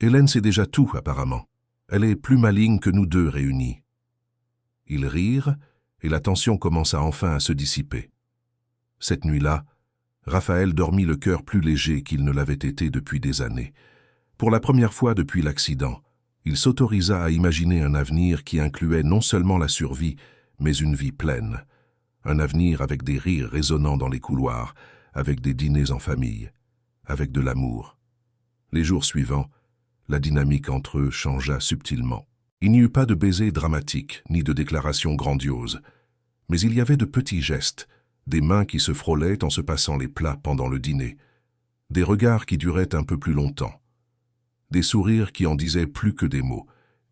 Hélène sait déjà tout, apparemment. Elle est plus maligne que nous deux réunis. » Ils rirent, et la tension commença enfin à se dissiper. Cette nuit-là, Raphaël dormit le cœur plus léger qu'il ne l'avait été depuis des années. Pour la première fois depuis l'accident, il s'autorisa à imaginer un avenir qui incluait non seulement la survie, mais une vie pleine. Un avenir avec des rires résonnants dans les couloirs, avec des dîners en famille, avec de l'amour. Les jours suivants, la dynamique entre eux changea subtilement. Il n'y eut pas de baisers dramatiques, ni de déclarations grandioses. Mais il y avait de petits gestes, des mains qui se frôlaient en se passant les plats pendant le dîner, des regards qui duraient un peu plus longtemps, des sourires qui en disaient plus que des mots.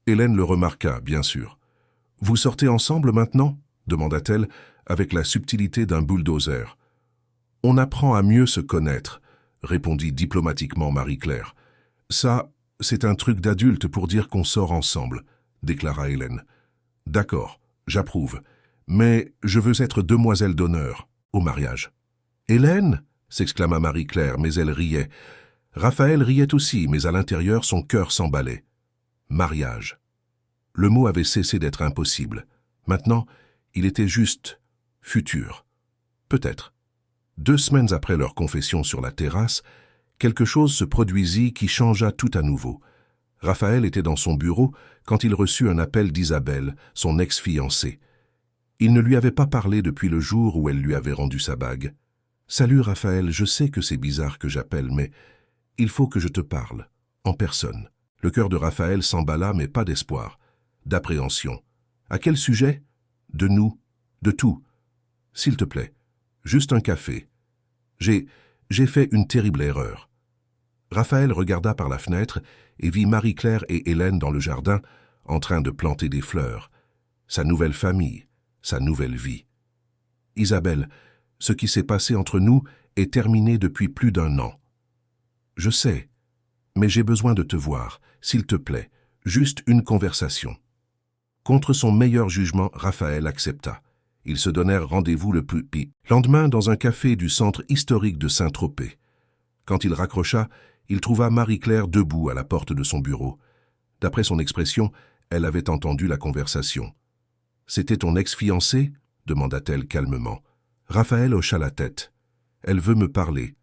Hélène le remarqua, bien sûr. « Vous sortez ensemble maintenant ?» demanda-t-elle, avec la subtilité d'un bulldozer. « On apprend à mieux se connaître », répondit diplomatiquement Marie-Claire. « Ça, c'est un truc d'adulte pour dire qu'on sort ensemble », déclara Hélène. « D'accord, j'approuve, mais je veux être demoiselle d'honneur au mariage. »« Hélène » s'exclama Marie-Claire, mais elle riait. Raphaël riait aussi, mais à l'intérieur, son cœur s'emballait. Mariage. Le mot avait cessé d'être impossible. Maintenant, il était juste futur. Peut-être. 2 semaines après leur confession sur la terrasse, quelque chose se produisit qui changea tout à nouveau. Raphaël était dans son bureau quand il reçut un appel d'Isabelle, son ex-fiancée. Il ne lui avait pas parlé depuis le jour où elle lui avait rendu sa bague. « Salut Raphaël, je sais que c'est bizarre que j'appelle, mais il faut que je te parle, en personne. » Le cœur de Raphaël s'emballa, mais pas d'espoir, d'appréhension. « À quel sujet ? De nous, de tout. S'il te plaît, juste un café. J'ai fait une terrible erreur. » Raphaël regarda par la fenêtre et vit Marie-Claire et Hélène dans le jardin, en train de planter des fleurs. Sa nouvelle famille, sa nouvelle vie. « Isabelle, ce qui s'est passé entre nous est terminé depuis plus d'1 an. Je sais, mais j'ai besoin de te voir, s'il te plaît, juste une conversation. » Contre son meilleur jugement, Raphaël accepta. Ils se donnèrent rendez-vous le lendemain dans un café du centre historique de Saint-Tropez. Quand il raccrocha, il trouva Marie-Claire debout à la porte de son bureau. D'après son expression, elle avait entendu la conversation. « C'était ton ex-fiancée » demanda-t-elle calmement. Raphaël hocha la tête. « Elle veut me parler.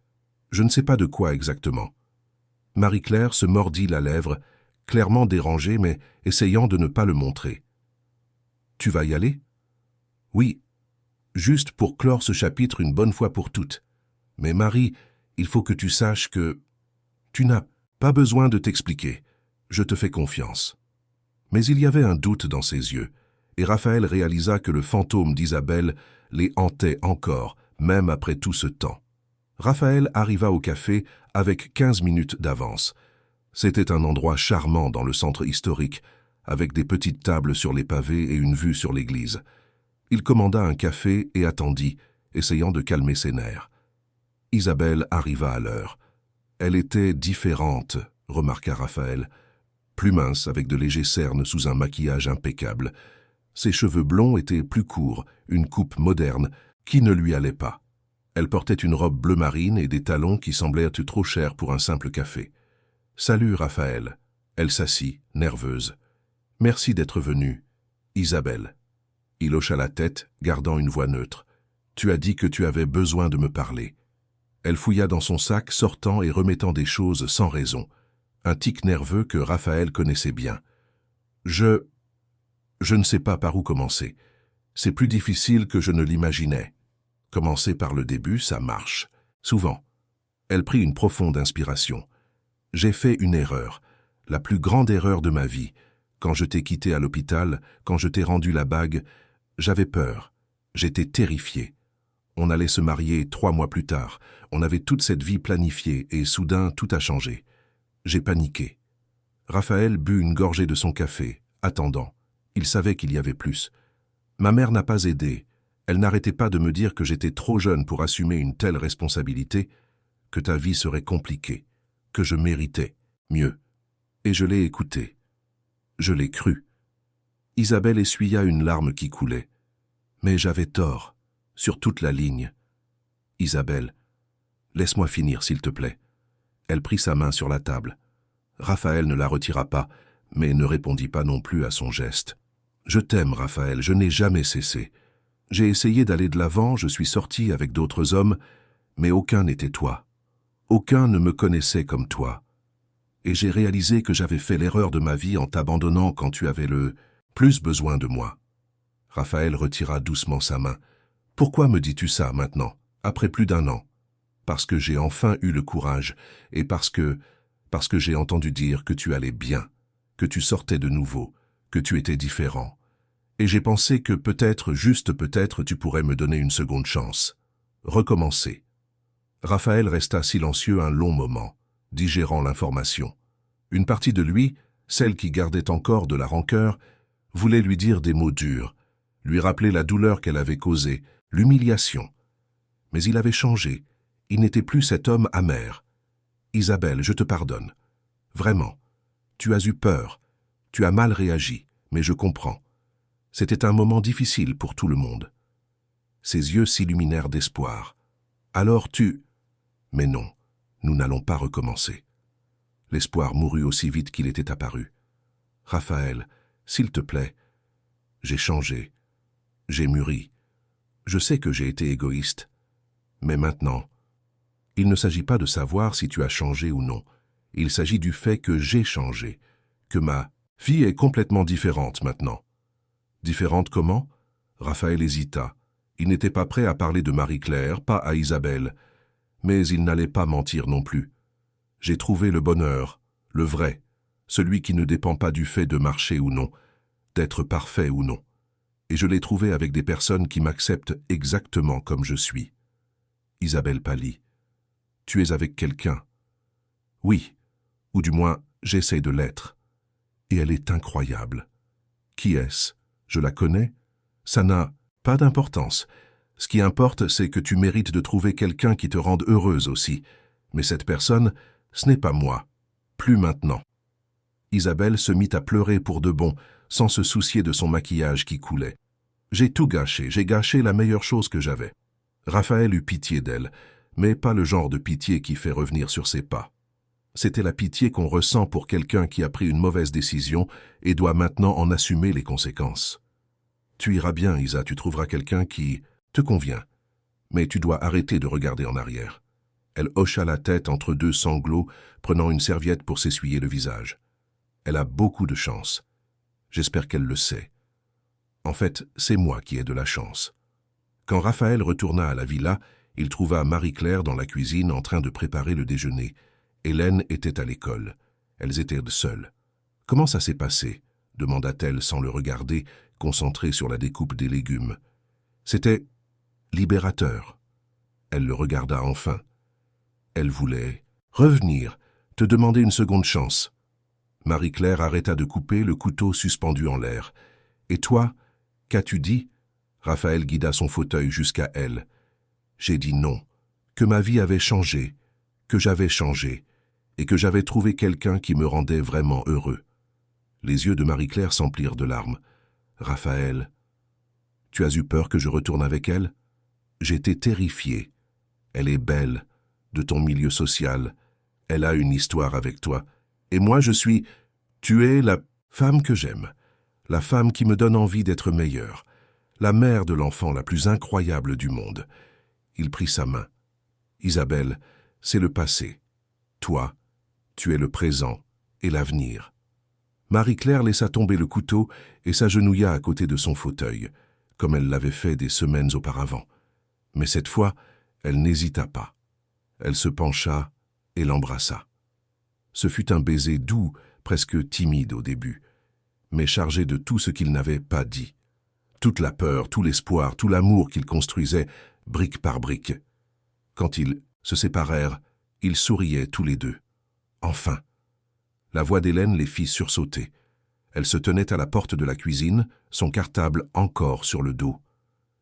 Je ne sais pas de quoi exactement. » Marie-Claire se mordit la lèvre, clairement dérangée, mais essayant de ne pas le montrer. « Tu vas y aller ?»« Oui, juste pour clore ce chapitre une bonne fois pour toutes. Mais Marie, il faut que tu saches que... Tu n'as pas besoin de t'expliquer. Je te fais confiance. » Mais il y avait un doute dans ses yeux, et Raphaël réalisa que le fantôme d'Isabelle les hantait encore, même après tout ce temps. Raphaël arriva au café avec 15 minutes d'avance. C'était un endroit charmant dans le centre historique, avec des petites tables sur les pavés et une vue sur l'église. Il commanda un café et attendit, essayant de calmer ses nerfs. Isabelle arriva à l'heure. Elle était différente, remarqua Raphaël. Plus mince, avec de légers cernes sous un maquillage impeccable. Ses cheveux blonds étaient plus courts, une coupe moderne, qui ne lui allait pas. Elle portait une robe bleu marine et des talons qui semblaient être trop chers pour un simple café. « Salut, Raphaël. » Elle s'assit, nerveuse. « Merci d'être venu. Isabelle. » Il hocha la tête, gardant une voix neutre. « Tu as dit que tu avais besoin de me parler. » Elle fouilla dans son sac, sortant et remettant des choses sans raison. Un tic nerveux que Raphaël connaissait bien. « Je ne sais pas par où commencer. C'est plus difficile que je ne l'imaginais. Commencer par le début, ça marche. Souvent. » Elle prit une profonde inspiration. « J'ai fait une erreur, la plus grande erreur de ma vie. Quand je t'ai quitté à l'hôpital, quand je t'ai rendu la bague, j'avais peur. J'étais terrifié. On allait se marier 3 mois plus tard. On avait toute cette vie planifiée et soudain tout a changé. J'ai paniqué. » Raphaël but une gorgée de son café, attendant. Il savait qu'il y avait plus. « Ma mère n'a pas aidé. Elle n'arrêtait pas de me dire que j'étais trop jeune pour assumer une telle responsabilité, que ta vie serait compliquée, que je méritais mieux. Et je l'ai écouté. Je l'ai cru. » Isabelle essuya une larme qui coulait. « Mais j'avais tort, sur toute la ligne. Isabelle, laisse-moi finir, s'il te plaît. Elle prit sa main sur la table. Raphaël ne la retira pas, mais ne répondit pas non plus à son geste. « Je t'aime, Raphaël, je n'ai jamais cessé. J'ai essayé d'aller de l'avant, je suis sorti avec d'autres hommes, mais aucun n'était toi. Aucun ne me connaissait comme toi. Et j'ai réalisé que j'avais fait l'erreur de ma vie en t'abandonnant quand tu avais le plus besoin de moi. » Raphaël retira doucement sa main. « Pourquoi me dis-tu ça maintenant, après plus d'1 an ? Parce que j'ai enfin eu le courage, et parce que j'ai entendu dire que tu allais bien, que tu sortais de nouveau, que tu étais différent. Et j'ai pensé que peut-être, juste peut-être, tu pourrais me donner une seconde chance. Recommencer. » Raphaël resta silencieux un long moment, digérant l'information. Une partie de lui, celle qui gardait encore de la rancœur, voulait lui dire des mots durs, lui rappeler la douleur qu'elle avait causée, l'humiliation. Mais il avait changé. Il n'était plus cet homme amer. « Isabelle, je te pardonne. Vraiment. Tu as eu peur. Tu as mal réagi, mais je comprends. C'était un moment difficile pour tout le monde. » Ses yeux s'illuminèrent d'espoir. « Alors tu... » « Mais non, nous n'allons pas recommencer. » L'espoir mourut aussi vite qu'il était apparu. « Raphaël, s'il te plaît, j'ai changé. J'ai mûri. Je sais que j'ai été égoïste. Mais maintenant, il ne s'agit pas de savoir si tu as changé ou non. Il s'agit du fait que j'ai changé, que ma vie est complètement différente maintenant. » « Différente comment ?» Raphaël hésita. Il n'était pas prêt à parler de Marie-Claire, pas à Isabelle. Mais il n'allait pas mentir non plus. « J'ai trouvé le bonheur, le vrai, celui qui ne dépend pas du fait de marcher ou non, d'être parfait ou non. Et je l'ai trouvé avec des personnes qui m'acceptent exactement comme je suis. » Isabelle pâlit. « Tu es avec quelqu'un ?»« Oui, ou du moins, j'essaie de l'être. Et elle est incroyable. » « Qui est-ce ? Je la connais ? Ça n'a pas d'importance. Ce qui importe, c'est que tu mérites de trouver quelqu'un qui te rende heureuse aussi. Mais cette personne, ce n'est pas moi. Plus maintenant. » Isabelle se mit à pleurer pour de bon, sans se soucier de son maquillage qui coulait. « J'ai tout gâché, j'ai gâché la meilleure chose que j'avais. » Raphaël eut pitié d'elle, mais pas le genre de pitié qui fait revenir sur ses pas. C'était la pitié qu'on ressent pour quelqu'un qui a pris une mauvaise décision et doit maintenant en assumer les conséquences. « Tu iras bien, Isa, tu trouveras quelqu'un qui te convient. Mais tu dois arrêter de regarder en arrière. » Elle hocha la tête entre 2 sanglots, prenant une serviette pour s'essuyer le visage. « Elle a beaucoup de chance. J'espère qu'elle le sait. En fait, c'est moi qui ai de la chance. » Quand Raphaël retourna à la villa, il trouva Marie-Claire dans la cuisine en train de préparer le déjeuner. Hélène était à l'école. Elles étaient seules. « Comment ça s'est passé ?» demanda-t-elle sans le regarder, concentrée sur la découpe des légumes. C'était libérateur. Elle le regarda enfin. Elle voulait revenir, te demander une seconde chance. Marie-Claire arrêta de couper, le couteau suspendu en l'air. « Et toi, qu'as-tu dit ?» Raphaël guida son fauteuil jusqu'à elle. « J'ai dit non, que ma vie avait changé, que j'avais changé, et que j'avais trouvé quelqu'un qui me rendait vraiment heureux. » Les yeux de Marie-Claire s'emplirent de larmes. « Raphaël, tu as eu peur que je retourne avec elle ? J'étais terrifié. Elle est belle, de ton milieu social. Elle a une histoire avec toi. Et moi, je suis... Tu es la femme que j'aime, la femme qui me donne envie d'être meilleure, la mère de l'enfant la plus incroyable du monde. » Il prit sa main. « Isabelle, c'est le passé. Toi, tu es le présent et l'avenir. » Marie-Claire laissa tomber le couteau et s'agenouilla à côté de son fauteuil, comme elle l'avait fait des semaines auparavant. Mais cette fois, elle n'hésita pas. Elle se pencha et l'embrassa. Ce fut un baiser doux, presque timide au début, mais chargé de tout ce qu'il n'avait pas dit. Toute la peur, tout l'espoir, tout l'amour qu'ils construisaient, brique par brique. Quand ils se séparèrent, ils souriaient tous les deux. Enfin. La voix d'Hélène les fit sursauter. Elle se tenait à la porte de la cuisine, son cartable encore sur le dos.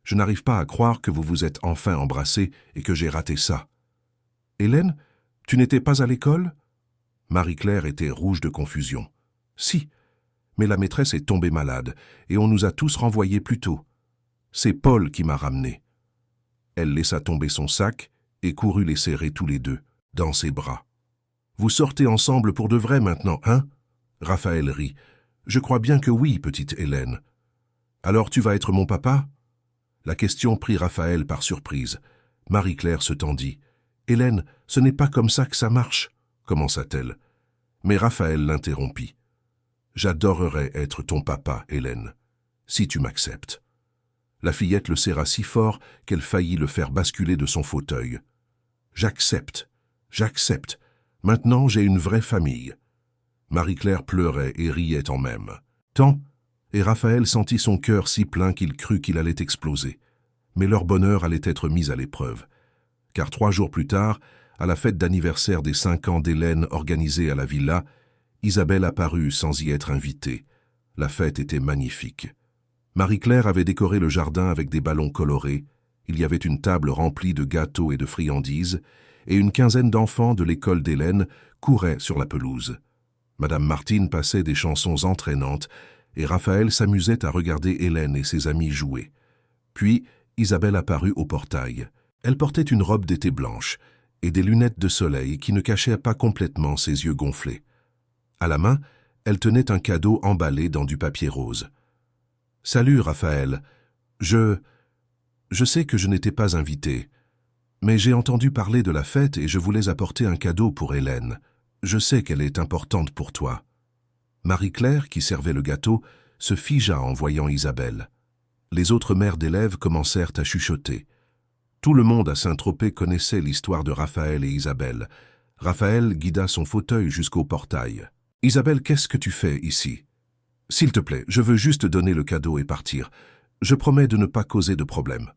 « Je n'arrive pas à croire que vous vous êtes enfin embrassés et que j'ai raté ça. »« Hélène, tu n'étais pas à l'école ?» Marie-Claire était rouge de confusion. « Si, mais la maîtresse est tombée malade et on nous a tous renvoyés plus tôt. C'est Paul qui m'a ramené. » Elle laissa tomber son sac et courut les serrer tous les deux, dans ses bras. Vous sortez ensemble pour de vrai maintenant, hein? Raphaël rit. Je crois bien que oui, petite Hélène. Alors tu vas être mon papa? La question prit Raphaël par surprise. Marie-Claire se tendit. Hélène, ce n'est pas comme ça que ça marche, commença-t-elle. Mais Raphaël l'interrompit. J'adorerais être ton papa, Hélène, si tu m'acceptes. La fillette le serra si fort qu'elle faillit le faire basculer de son fauteuil. J'accepte, j'accepte. Maintenant j'ai une vraie famille. Marie-Claire pleurait et riait en même temps, et Raphaël sentit son cœur si plein qu'il crut qu'il allait exploser. Mais leur bonheur allait être mis à l'épreuve. Car 3 jours plus tard, à la fête d'anniversaire des 5 ans d'Hélène organisée à la villa, Isabelle apparut sans y être invitée. La fête était magnifique. Marie-Claire avait décoré le jardin avec des ballons colorés, il y avait une table remplie de gâteaux et de friandises, et une quinzaine d'enfants de l'école d'Hélène couraient sur la pelouse. Madame Martine passait des chansons entraînantes, et Raphaël s'amusait à regarder Hélène et ses amis jouer. Puis, Isabelle apparut au portail. Elle portait une robe d'été blanche et des lunettes de soleil qui ne cachaient pas complètement ses yeux gonflés. À la main, elle tenait un cadeau emballé dans du papier rose. « Salut, Raphaël. Je sais que je n'étais pas invité, mais j'ai entendu parler de la fête et je voulais apporter un cadeau pour Hélène. Je sais qu'elle est importante pour toi. » Marie-Claire, qui servait le gâteau, se figea en voyant Isabelle. Les autres mères d'élèves commencèrent à chuchoter. Tout le monde à Saint-Tropez connaissait l'histoire de Raphaël et Isabelle. Raphaël guida son fauteuil jusqu'au portail. « Isabelle, qu'est-ce que tu fais ici? S'il te plaît, je veux juste donner le cadeau et partir. Je promets de ne pas causer de problème. »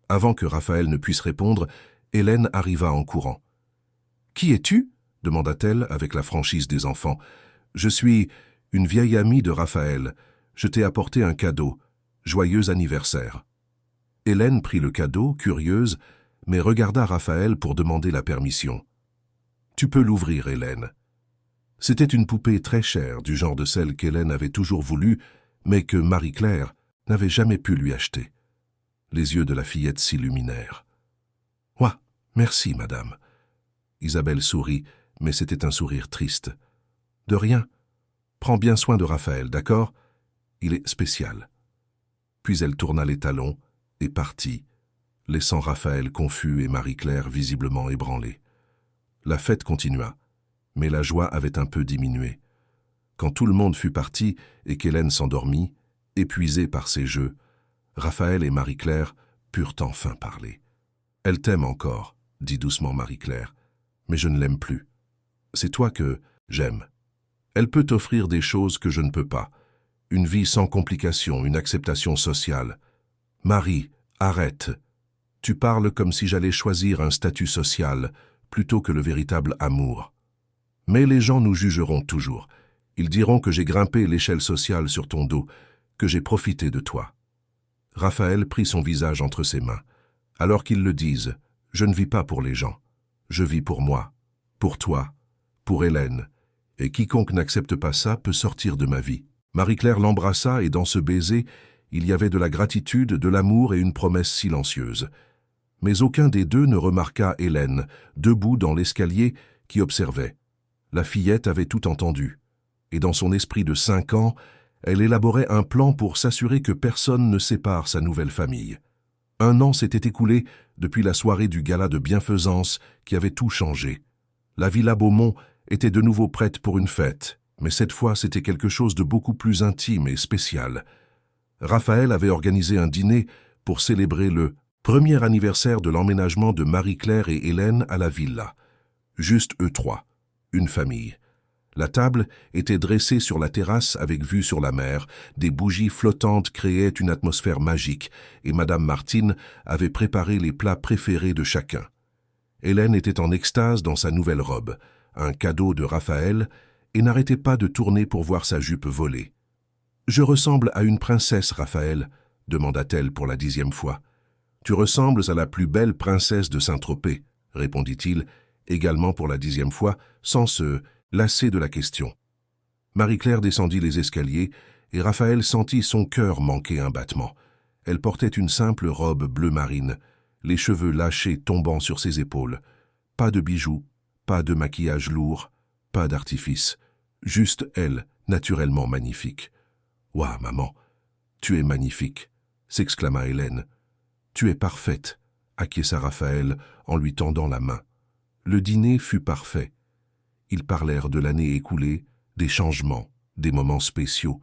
Avant que Raphaël ne puisse répondre, Hélène arriva en courant. « Qui es-tu » demanda-t-elle avec la franchise des enfants. « Je suis une vieille amie de Raphaël. Je t'ai apporté un cadeau. Joyeux anniversaire. » Hélène prit le cadeau, curieuse, mais regarda Raphaël pour demander la permission. « Tu peux l'ouvrir, Hélène. » C'était une poupée très chère, du genre de celle qu'Hélène avait toujours voulu, mais que Marie-Claire n'avait jamais pu lui acheter. Les yeux de la fillette s'illuminèrent. « Ouah, merci, madame. » Isabelle sourit, mais c'était un sourire triste. « De rien. Prends bien soin de Raphaël, d'accord? Il est spécial. » Puis elle tourna les talons et partit, laissant Raphaël confus et Marie-Claire visiblement ébranlée. La fête continua, mais la joie avait un peu diminué. Quand tout le monde fut parti et qu'Hélène s'endormit, épuisée par ses jeux, Raphaël et Marie-Claire purent enfin parler. « Elle t'aime encore, » dit doucement Marie-Claire, « mais je ne l'aime plus. C'est toi que j'aime. Elle peut t'offrir des choses que je ne peux pas. Une vie sans complications, une acceptation sociale. Marie, arrête. Tu parles comme si j'allais choisir un statut social plutôt que le véritable amour. Mais les gens nous jugeront toujours. Ils diront que j'ai grimpé l'échelle sociale sur ton dos, que j'ai profité de toi. » Raphaël prit son visage entre ses mains. « Alors qu'ils le disent, je ne vis pas pour les gens. Je vis pour moi, pour toi, pour Hélène. Et quiconque n'accepte pas ça peut sortir de ma vie. » Marie-Claire l'embrassa et dans ce baiser, il y avait de la gratitude, de l'amour et une promesse silencieuse. Mais aucun des deux ne remarqua Hélène, debout dans l'escalier, qui observait. La fillette avait tout entendu. Et dans son esprit de 5 ans, elle élaborait un plan pour s'assurer que personne ne sépare sa nouvelle famille. 1 an s'était écoulé depuis la soirée du gala de bienfaisance qui avait tout changé. La villa Beaumont était de nouveau prête pour une fête, mais cette fois c'était quelque chose de beaucoup plus intime et spécial. Raphaël avait organisé un dîner pour célébrer le premier anniversaire de l'emménagement de Marie-Claire et Hélène à la villa. Juste eux 3, une famille. La table était dressée sur la terrasse avec vue sur la mer, des bougies flottantes créaient une atmosphère magique et Madame Martine avait préparé les plats préférés de chacun. Hélène était en extase dans sa nouvelle robe, un cadeau de Raphaël, et n'arrêtait pas de tourner pour voir sa jupe voler. « Je ressemble à une princesse, Raphaël » demanda-t-elle pour la 10e fois. « Tu ressembles à la plus belle princesse de Saint-Tropez » répondit-il, également pour la 10e fois, sans se lasser de la question. Marie-Claire descendit les escaliers et Raphaël sentit son cœur manquer un battement. Elle portait une simple robe bleu marine, les cheveux lâchés tombant sur ses épaules. Pas de bijoux, Pas de maquillage lourd, pas d'artifice. Juste elle, naturellement magnifique. « Ouah, maman, tu es magnifique !» s'exclama Hélène. « Tu es parfaite !» acquiesça Raphaël en lui tendant la main. Le dîner fut parfait. Ils parlèrent de l'année écoulée, des changements, des moments spéciaux.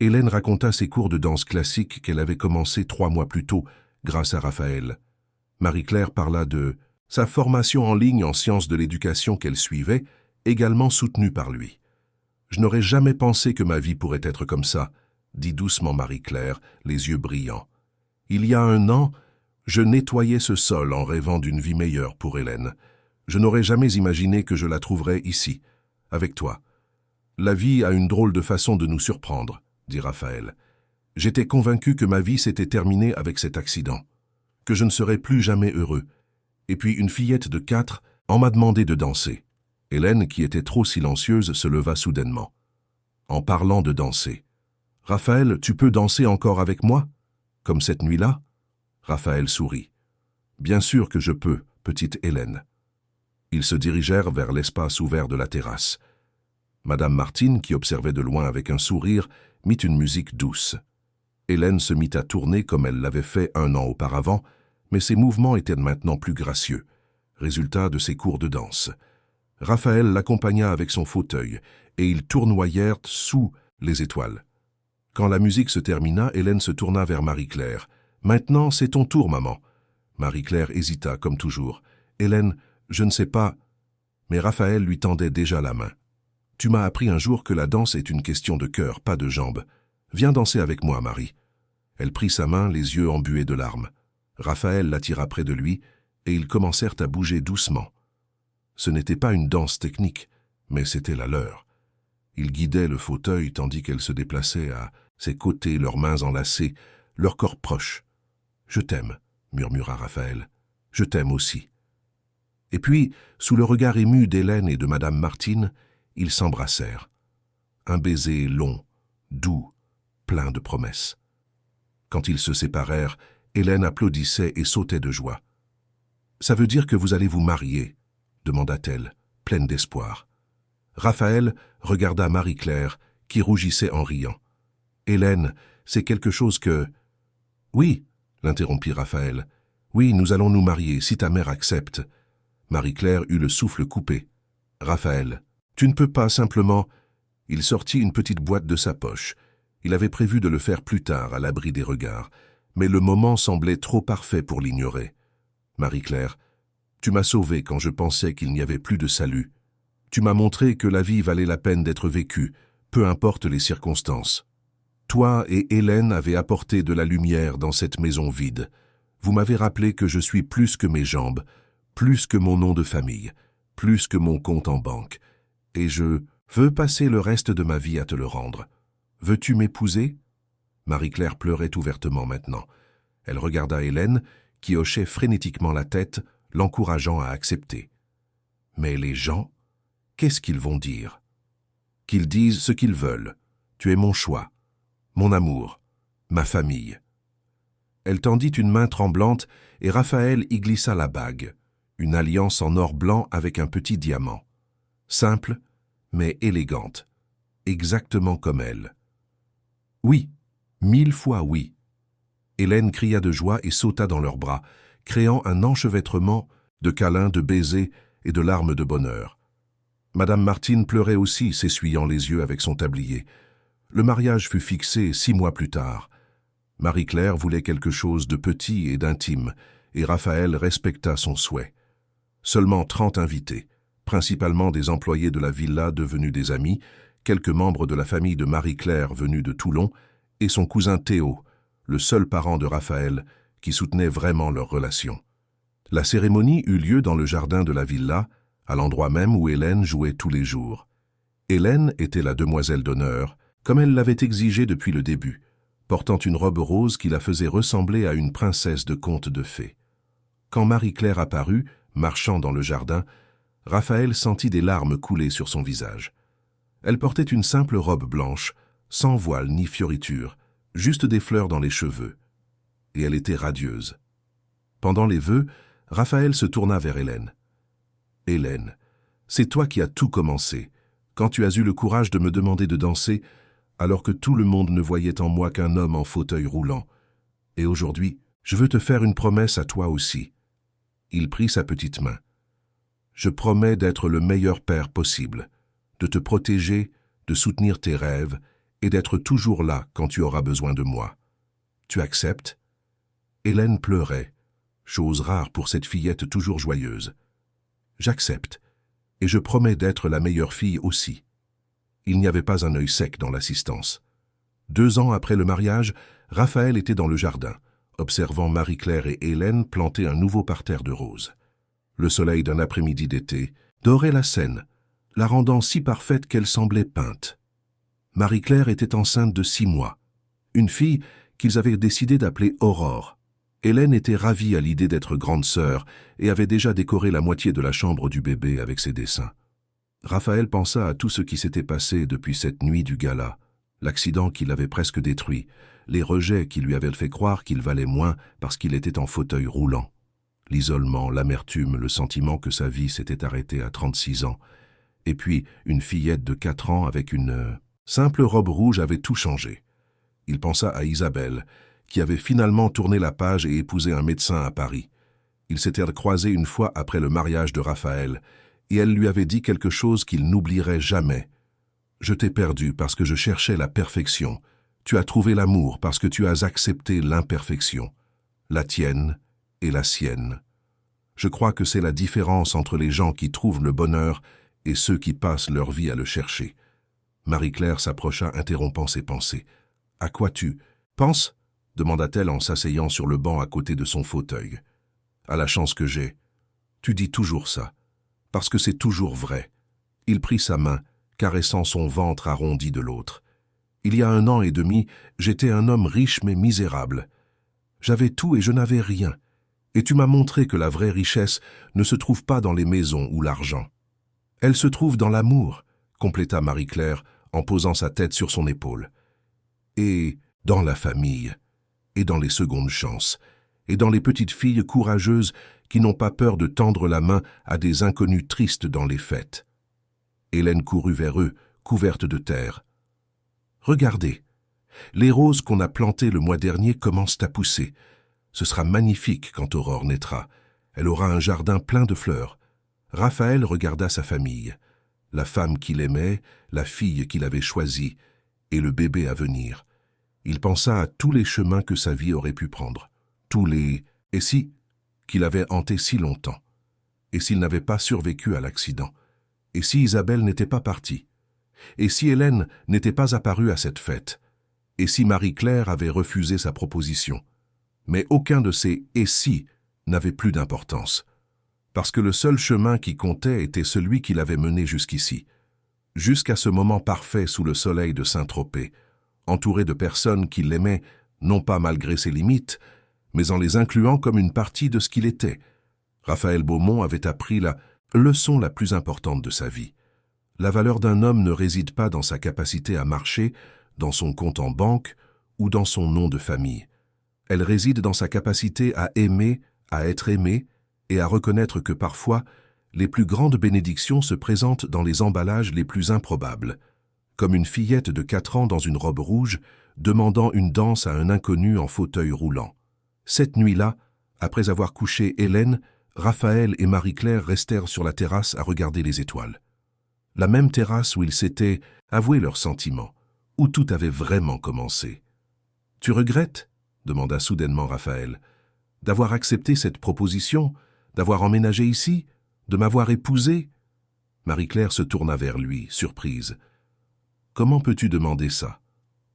Hélène raconta ses cours de danse classique qu'elle avait commencés 3 mois plus tôt grâce à Raphaël. Marie-Claire parla de sa formation en ligne en sciences de l'éducation qu'elle suivait, également soutenue par lui. « Je n'aurais jamais pensé que ma vie pourrait être comme ça », dit doucement Marie-Claire, les yeux brillants. « Il y a 1 an, je nettoyais ce sol en rêvant d'une vie meilleure pour Hélène. Je n'aurais jamais imaginé que je la trouverais ici, avec toi. La vie a une drôle de façon de nous surprendre, dit Raphaël. J'étais convaincu que ma vie s'était terminée avec cet accident, que je ne serais plus jamais heureux. Et puis une fillette de 4 en m'a demandé de danser. Hélène, qui était trop silencieuse, se leva soudainement. En parlant de danser. « Raphaël, tu peux danser encore avec moi? Comme cette nuit-là » Raphaël sourit. « Bien sûr que je peux, petite Hélène. » Ils se dirigèrent vers l'espace ouvert de la terrasse. Madame Martine, qui observait de loin avec un sourire, mit une musique douce. Hélène se mit à tourner comme elle l'avait fait 1 an auparavant, mais ses mouvements étaient maintenant plus gracieux, résultat de ses cours de danse. Raphaël l'accompagna avec son fauteuil, et ils tournoyèrent sous les étoiles. Quand la musique se termina, Hélène se tourna vers Marie-Claire. « Maintenant, c'est ton tour, maman. » Marie-Claire hésita, comme toujours. « Hélène, je ne sais pas. » Mais Raphaël lui tendait déjà la main. « Tu m'as appris un jour que la danse est une question de cœur, pas de jambes. Viens danser avec moi, Marie. » Elle prit sa main, les yeux embués de larmes. Raphaël l'attira près de lui, et ils commencèrent à bouger doucement. Ce n'était pas une danse technique, mais c'était la leur. Ils guidaient le fauteuil tandis qu'elle se déplaçait à ses côtés, leurs mains enlacées, leurs corps proches. « Je t'aime, » murmura Raphaël. « Je t'aime aussi. » Et puis, sous le regard ému d'Hélène et de Madame Martine, ils s'embrassèrent. Un baiser long, doux, plein de promesses. Quand ils se séparèrent, Hélène applaudissait et sautait de joie. « Ça veut dire que vous allez vous marier ?» demanda-t-elle, pleine d'espoir. Raphaël regarda Marie-Claire, qui rougissait en riant. « Hélène, c'est quelque chose que... »« Oui, » l'interrompit Raphaël. « Oui, nous allons nous marier, si ta mère accepte. » Marie-Claire eut le souffle coupé. « Raphaël, tu ne peux pas simplement... » Il sortit une petite boîte de sa poche. Il avait prévu de le faire plus tard, à l'abri des regards, mais le moment semblait trop parfait pour l'ignorer. « Marie-Claire, tu m'as sauvé quand je pensais qu'il n'y avait plus de salut. Tu m'as montré que la vie valait la peine d'être vécue, peu importe les circonstances. Toi et Hélène avez apporté de la lumière dans cette maison vide. Vous m'avez rappelé que je suis plus que mes jambes, plus que mon nom de famille, plus que mon compte en banque. Et je veux passer le reste de ma vie à te le rendre. Veux-tu m'épouser » Marie-Claire pleurait ouvertement maintenant. Elle regarda Hélène, qui hochait frénétiquement la tête, l'encourageant à accepter. Mais les gens, qu'est-ce qu'ils vont dire? Qu'ils disent ce qu'ils veulent. Tu es mon choix, mon amour, ma famille. Elle tendit une main tremblante et Raphaël y glissa la bague, une alliance en or blanc avec un petit diamant. Simple, mais élégante, exactement comme elle. Oui, 1000 fois oui. Hélène cria de joie et sauta dans leurs bras, créant un enchevêtrement de câlins, de baisers et de larmes de bonheur. Madame Martine pleurait aussi, s'essuyant les yeux avec son tablier. Le mariage fut fixé 6 mois plus tard. Marie-Claire voulait quelque chose de petit et d'intime, et Raphaël respecta son souhait. Seulement 30 invités, principalement des employés de la villa devenus des amis, quelques membres de la famille de Marie-Claire venus de Toulon, et son cousin Théo, le seul parent de Raphaël, qui soutenait vraiment leur relation. La cérémonie eut lieu dans le jardin de la villa, à l'endroit même où Hélène jouait tous les jours. Hélène était la demoiselle d'honneur, comme elle l'avait exigé depuis le début, portant une robe rose qui la faisait ressembler à une princesse de conte de fées. Quand Marie-Claire apparut, marchant dans le jardin, Raphaël sentit des larmes couler sur son visage. Elle portait une simple robe blanche, sans voile ni fioriture, juste des fleurs dans les cheveux. Et elle était radieuse. Pendant les vœux, Raphaël se tourna vers Hélène. « Hélène, C'est toi qui as tout commencé, quand tu as eu le courage de me demander de danser, alors que tout le monde ne voyait en moi qu'un homme en fauteuil roulant. Et aujourd'hui, je veux te faire une promesse à toi aussi. » Il prit sa petite main. « Je promets d'être le meilleur père possible, de te protéger, de soutenir tes rêves et d'être toujours là quand tu auras besoin de moi. Tu acceptes ?» Hélène pleurait, chose rare pour cette fillette toujours joyeuse. « J'accepte, et je promets d'être la meilleure fille aussi. » Il n'y avait pas un œil sec dans l'assistance. 2 ans après le mariage, Raphaël était dans le jardin, observant Marie-Claire et Hélène planter un nouveau parterre de roses. Le soleil d'un après-midi d'été dorait la scène, la rendant si parfaite qu'elle semblait peinte. Marie-Claire était enceinte de 6 mois, une fille qu'ils avaient décidé d'appeler Aurore. Hélène était ravie à l'idée d'être grande sœur et avait déjà décoré la moitié de la chambre du bébé avec ses dessins. Raphaël pensa à tout ce qui s'était passé depuis cette nuit du gala, l'accident qui l'avait presque détruit, les rejets qui lui avaient fait croire qu'il valait moins parce qu'il était en fauteuil roulant, l'isolement, l'amertume, le sentiment que sa vie s'était arrêtée à 36 ans, et puis une fillette de 4 ans avec une simple robe rouge avait tout changé. Il pensa à Isabelle, qui avait finalement tourné la page et épousé un médecin à Paris. Ils s'étaient croisés une fois après le mariage de Raphaël, et elle lui avait dit quelque chose qu'il n'oublierait jamais. « Je t'ai perdu parce que je cherchais la perfection. Tu as trouvé l'amour parce que tu as accepté l'imperfection, la tienne et la sienne. Je crois que c'est la différence entre les gens qui trouvent le bonheur et ceux qui passent leur vie à le chercher. » Marie-Claire s'approcha interrompant ses pensées. « À quoi tu penses ?» demanda-t-elle en s'asseyant sur le banc à côté de son fauteuil. « À la chance que j'ai. Tu dis toujours ça. Parce que c'est toujours vrai. » Il prit sa main, caressant son ventre arrondi de l'autre. « Il y a 1 an et demi, j'étais un homme riche mais misérable. J'avais tout et je n'avais rien. Et tu m'as montré que la vraie richesse ne se trouve pas dans les maisons ou l'argent. Elle se trouve dans l'amour, » compléta Marie-Claire en posant sa tête sur son épaule. « Et dans la famille, et dans les secondes chances, et dans les petites filles courageuses qui n'ont pas peur de tendre la main à des inconnus tristes dans les fêtes. » Hélène courut vers eux, couverte de terre. « Regardez, les roses qu'on a plantées le mois dernier commencent à pousser. Ce sera magnifique quand Aurore naîtra. Elle aura un jardin plein de fleurs. » Raphaël regarda sa famille, la femme qu'il aimait, la fille qu'il avait choisie, et le bébé à venir. Il pensa à tous les chemins que sa vie aurait pu prendre, tous les « et si » qu'il avait hantés si longtemps. Et s'il n'avait pas survécu à l'accident? Et si Isabelle n'était pas partie? Et si Hélène n'était pas apparue à cette fête? Et si Marie-Claire avait refusé sa proposition? Mais aucun de ces « et si » n'avait plus d'importance, parce que le seul chemin qui comptait était celui qu'il avait mené jusqu'ici, jusqu'à ce moment parfait sous le soleil de Saint-Tropez, entouré de personnes qui l'aimaient, non pas malgré ses limites, mais en les incluant comme une partie de ce qu'il était. Raphaël Beaumont avait appris la leçon la plus importante de sa vie. La valeur d'un homme ne réside pas dans sa capacité à marcher, dans son compte en banque ou dans son nom de famille. Elle réside dans sa capacité à aimer, à être aimé et à reconnaître que parfois, les plus grandes bénédictions se présentent dans les emballages les plus improbables, comme une fillette de 4 ans dans une robe rouge demandant une danse à un inconnu en fauteuil roulant. Cette nuit-là, après avoir couché Hélène, Raphaël et Marie-Claire restèrent sur la terrasse à regarder les étoiles. La même terrasse où ils s'étaient avoués leurs sentiments, où tout avait vraiment commencé. « Tu regrettes ?» demanda soudainement Raphaël. « D'avoir accepté cette proposition, d'avoir emménagé ici, de m'avoir épousé ?» Marie-Claire se tourna vers lui, surprise. « Comment peux-tu demander ça?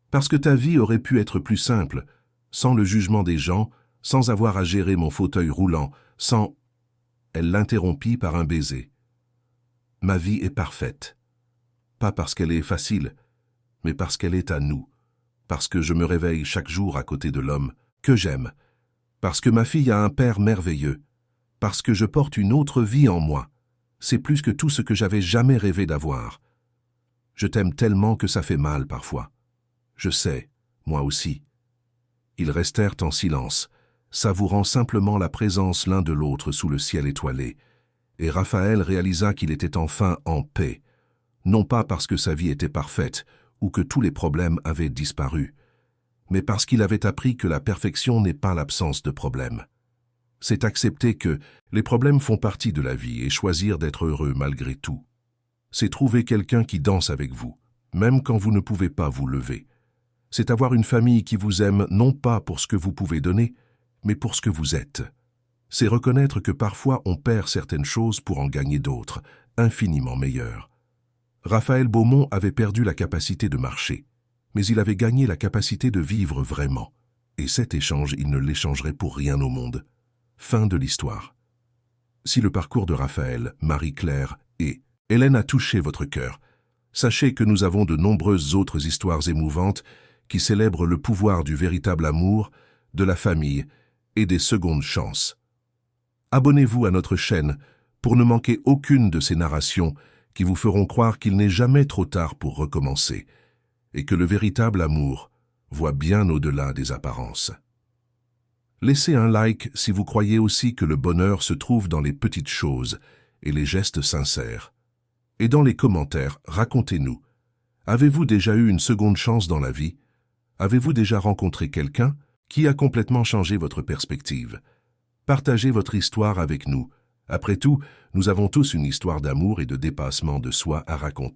Parce que ta vie aurait pu être plus simple, sans le jugement des gens, sans avoir à gérer mon fauteuil roulant, sans... » Elle l'interrompit par un baiser. « Ma vie est parfaite. Pas parce qu'elle est facile, mais parce qu'elle est à nous. Parce que je me réveille chaque jour à côté de l'homme que j'aime. Parce que ma fille a un père merveilleux. Parce que je porte une autre vie en moi. C'est plus que tout ce que j'avais jamais rêvé d'avoir. Je t'aime tellement que ça fait mal parfois. Je sais, moi aussi. » Ils restèrent en silence, savourant simplement la présence l'un de l'autre sous le ciel étoilé. et Raphaël réalisa qu'il était enfin en paix, non pas parce que sa vie était parfaite ou que tous les problèmes avaient disparu, mais parce qu'il avait appris que la perfection n'est pas l'absence de problèmes. C'est accepter que les problèmes font partie de la vie et choisir d'être heureux malgré tout. C'est trouver quelqu'un qui danse avec vous, même quand vous ne pouvez pas vous lever. C'est avoir une famille qui vous aime non pas pour ce que vous pouvez donner, mais pour ce que vous êtes. C'est reconnaître que parfois on perd certaines choses pour en gagner d'autres, infiniment meilleures. Raphaël Beaumont avait perdu la capacité de marcher, mais il avait gagné la capacité de vivre vraiment. Et cet échange, il ne l'échangerait pour rien au monde. Fin de l'histoire. Si le parcours de Raphaël, Marie-Claire et Hélène a touché votre cœur, sachez que nous avons de nombreuses autres histoires émouvantes qui célèbrent le pouvoir du véritable amour, de la famille et des secondes chances. Abonnez-vous à notre chaîne pour ne manquer aucune de ces narrations qui vous feront croire qu'il n'est jamais trop tard pour recommencer et que le véritable amour voit bien au-delà des apparences. Laissez un like si vous croyez aussi que le bonheur se trouve dans les petites choses et les gestes sincères. Et dans les commentaires, racontez-nous. Avez-vous déjà eu une seconde chance dans la vie? Avez-vous déjà rencontré quelqu'un qui a complètement changé votre perspective? Partagez votre histoire avec nous. Après tout, nous avons tous une histoire d'amour et de dépassement de soi à raconter.